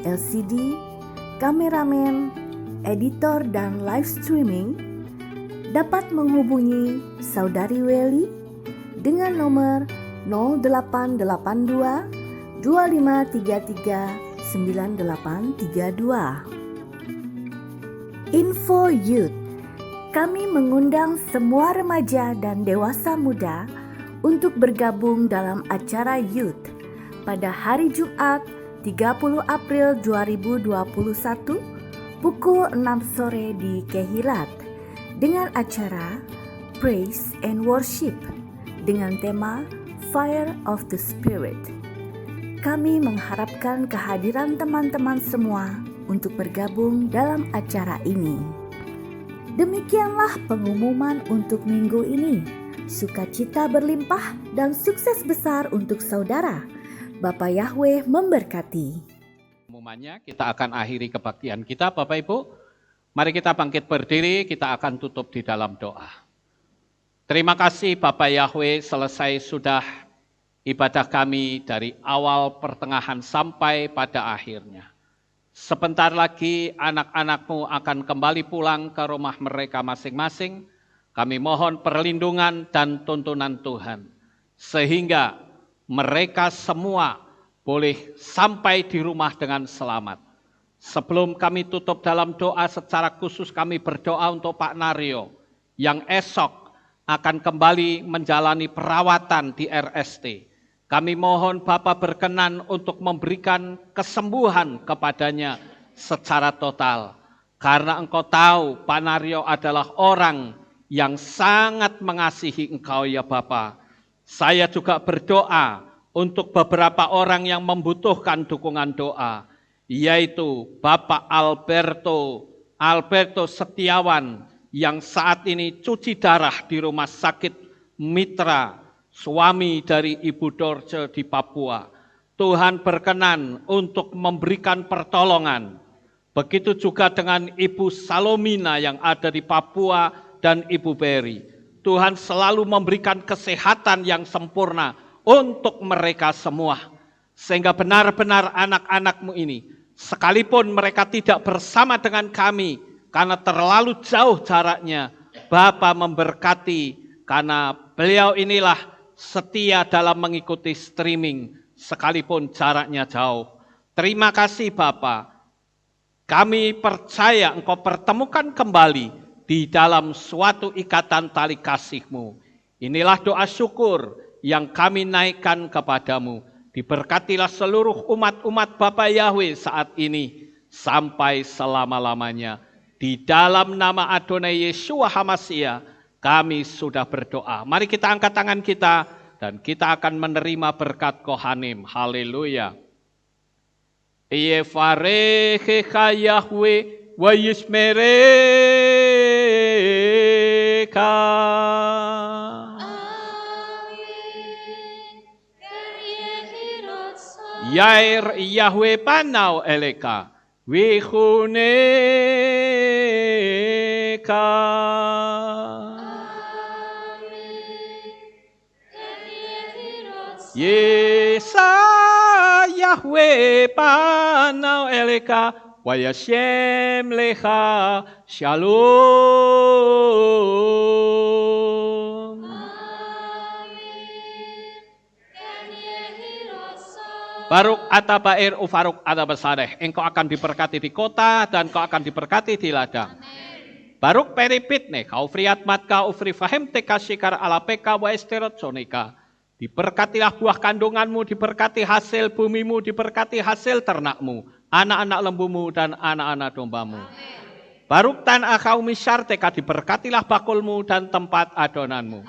LCD, kameramen, editor dan live streaming, dapat menghubungi Saudari Welly dengan nomor 0882 2533 9832. Info Youth. Kami mengundang semua remaja dan dewasa muda untuk bergabung dalam acara Youth pada hari Jumat 30 April 2021 pukul 6 sore di Kehilat dengan acara Praise and Worship dengan tema Fire of the Spirit. Kami mengharapkan kehadiran teman-teman semua untuk bergabung dalam acara ini. Demikianlah pengumuman untuk minggu ini. Sukacita berlimpah dan sukses besar untuk saudara. Bapa Yahweh memberkati. Pengumumannya kita akan akhiri kebaktian kita, Bapak Ibu. Mari kita bangkit berdiri, kita akan tutup di dalam doa. Terima kasih Bapak Yahweh, selesai sudah ibadah kami dari awal pertengahan sampai pada akhirnya. Sebentar lagi anak-anak-Mu akan kembali pulang ke rumah mereka masing-masing. Kami mohon perlindungan dan tuntunan Tuhan, sehingga mereka semua boleh sampai di rumah dengan selamat. Sebelum kami tutup dalam doa, secara khusus kami berdoa untuk Pak Naryo, yang esok akan kembali menjalani perawatan di RST. Kami mohon Bapa berkenan untuk memberikan kesembuhan kepadanya secara total. Karena Engkau tahu Pak Naryo adalah orang yang sangat mengasihi Engkau ya Bapa. Saya juga berdoa untuk beberapa orang yang membutuhkan dukungan doa, yaitu Bapak Alberto Setiawan yang saat ini cuci darah di rumah sakit Mitra, suami dari Ibu Dorce di Papua. Tuhan berkenan untuk memberikan pertolongan. Begitu juga dengan Ibu Salomina yang ada di Papua dan Ibu Berry. Tuhan selalu memberikan kesehatan yang sempurna untuk mereka semua. Sehingga benar-benar anak-anak-Mu ini, sekalipun mereka tidak bersama dengan kami, karena terlalu jauh jaraknya, Bapa memberkati, karena beliau inilah setia dalam mengikuti streaming sekalipun jaraknya jauh. Terima kasih Bapa. Kami percaya Engkau pertemukan kembali di dalam suatu ikatan tali kasih-Mu. Inilah doa syukur yang kami naikkan kepadamu. Diberkatilah seluruh umat-umat Bapa Yahweh saat ini sampai selama-lamanya. Di dalam nama Adonai Yeshua HaMashiach kami sudah berdoa. Mari kita angkat tangan kita dan kita akan menerima berkat Kohanim. Haleluya. Yevarechecha Yahweh wa yishmereka. Yair Yahweh panau eleka wichuneka. Yesa Yahweh panau eleka wa yashem lecha shalom. Baruk ata bair ufaruk ata besadeh. Engkau akan diberkati di kota dan kau akan diberkati di ladang. Baruk peripitne kau friat matka ufri fahem teka shikar ala peka wa esterot sonika. Diberkatilah buah kandunganmu, diberkati hasil bumimu, diberkati hasil ternakmu, anak-anak lembumu dan anak-anak dombamu. Baruk tan akau misyar teka diberkatilah bakulmu dan tempat adonanmu.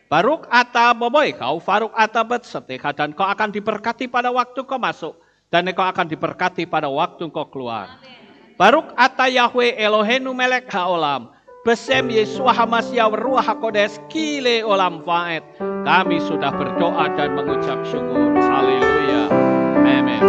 Baruk ata boboy kau faruk ata bet seteka dan kau akan diberkati pada waktu kau masuk dan kau akan diberkati pada waktu kau keluar. Baruk ata Yahweh Elohenu melek haolam besem Yeshua HaMashiach ruah hakodes kile olam faet. Kami sudah berdoa dan mengucap syukur. Haleluya. Amen.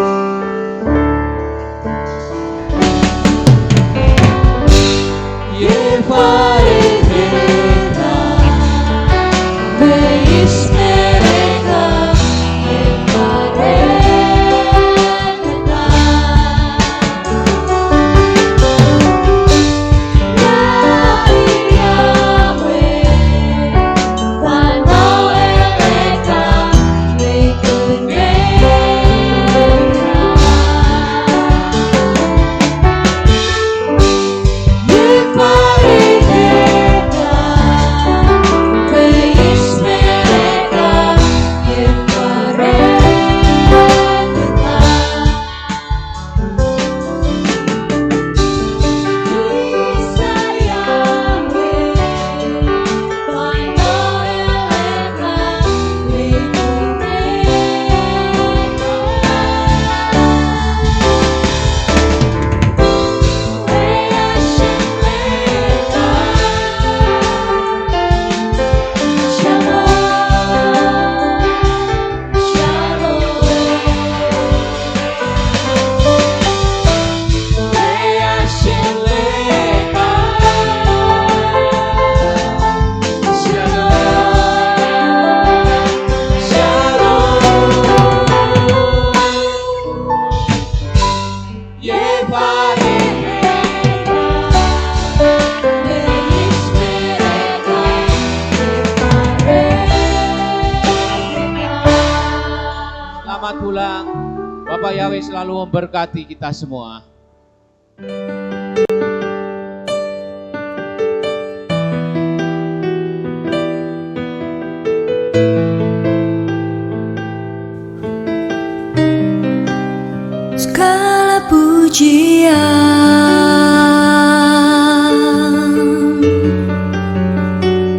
Bapak Yahweh selalu memberkati kita semua. Segala pujian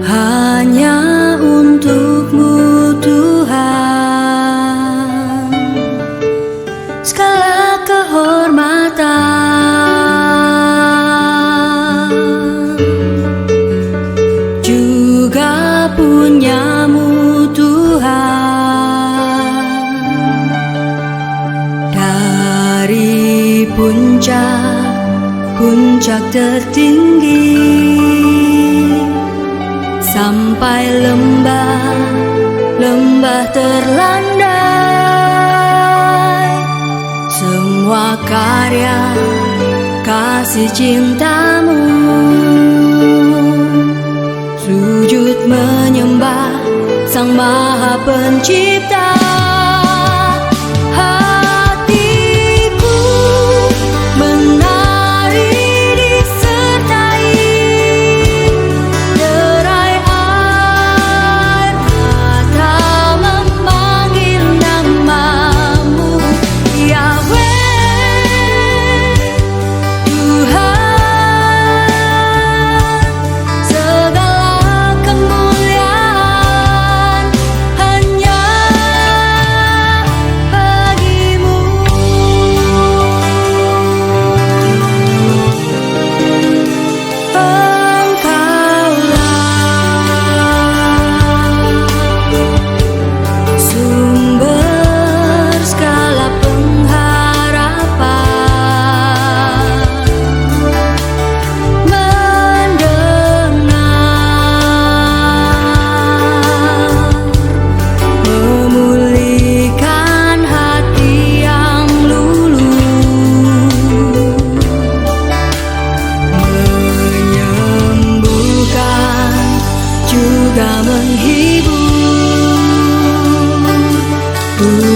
hanya untuk-Mu Tuhan, segala kehormatan juga punya-Mu Tuhan. Dari puncak tertinggi sampai lembah terlandai, semua karya kasih cinta-Mu, sujud menyembah Sang Maha Pencipta.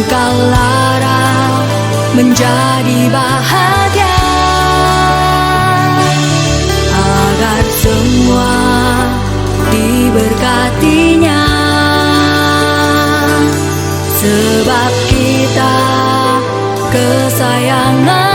Engkau larang menjadi bahagia, agar semua diberkatinya. Sebab kita kesayangan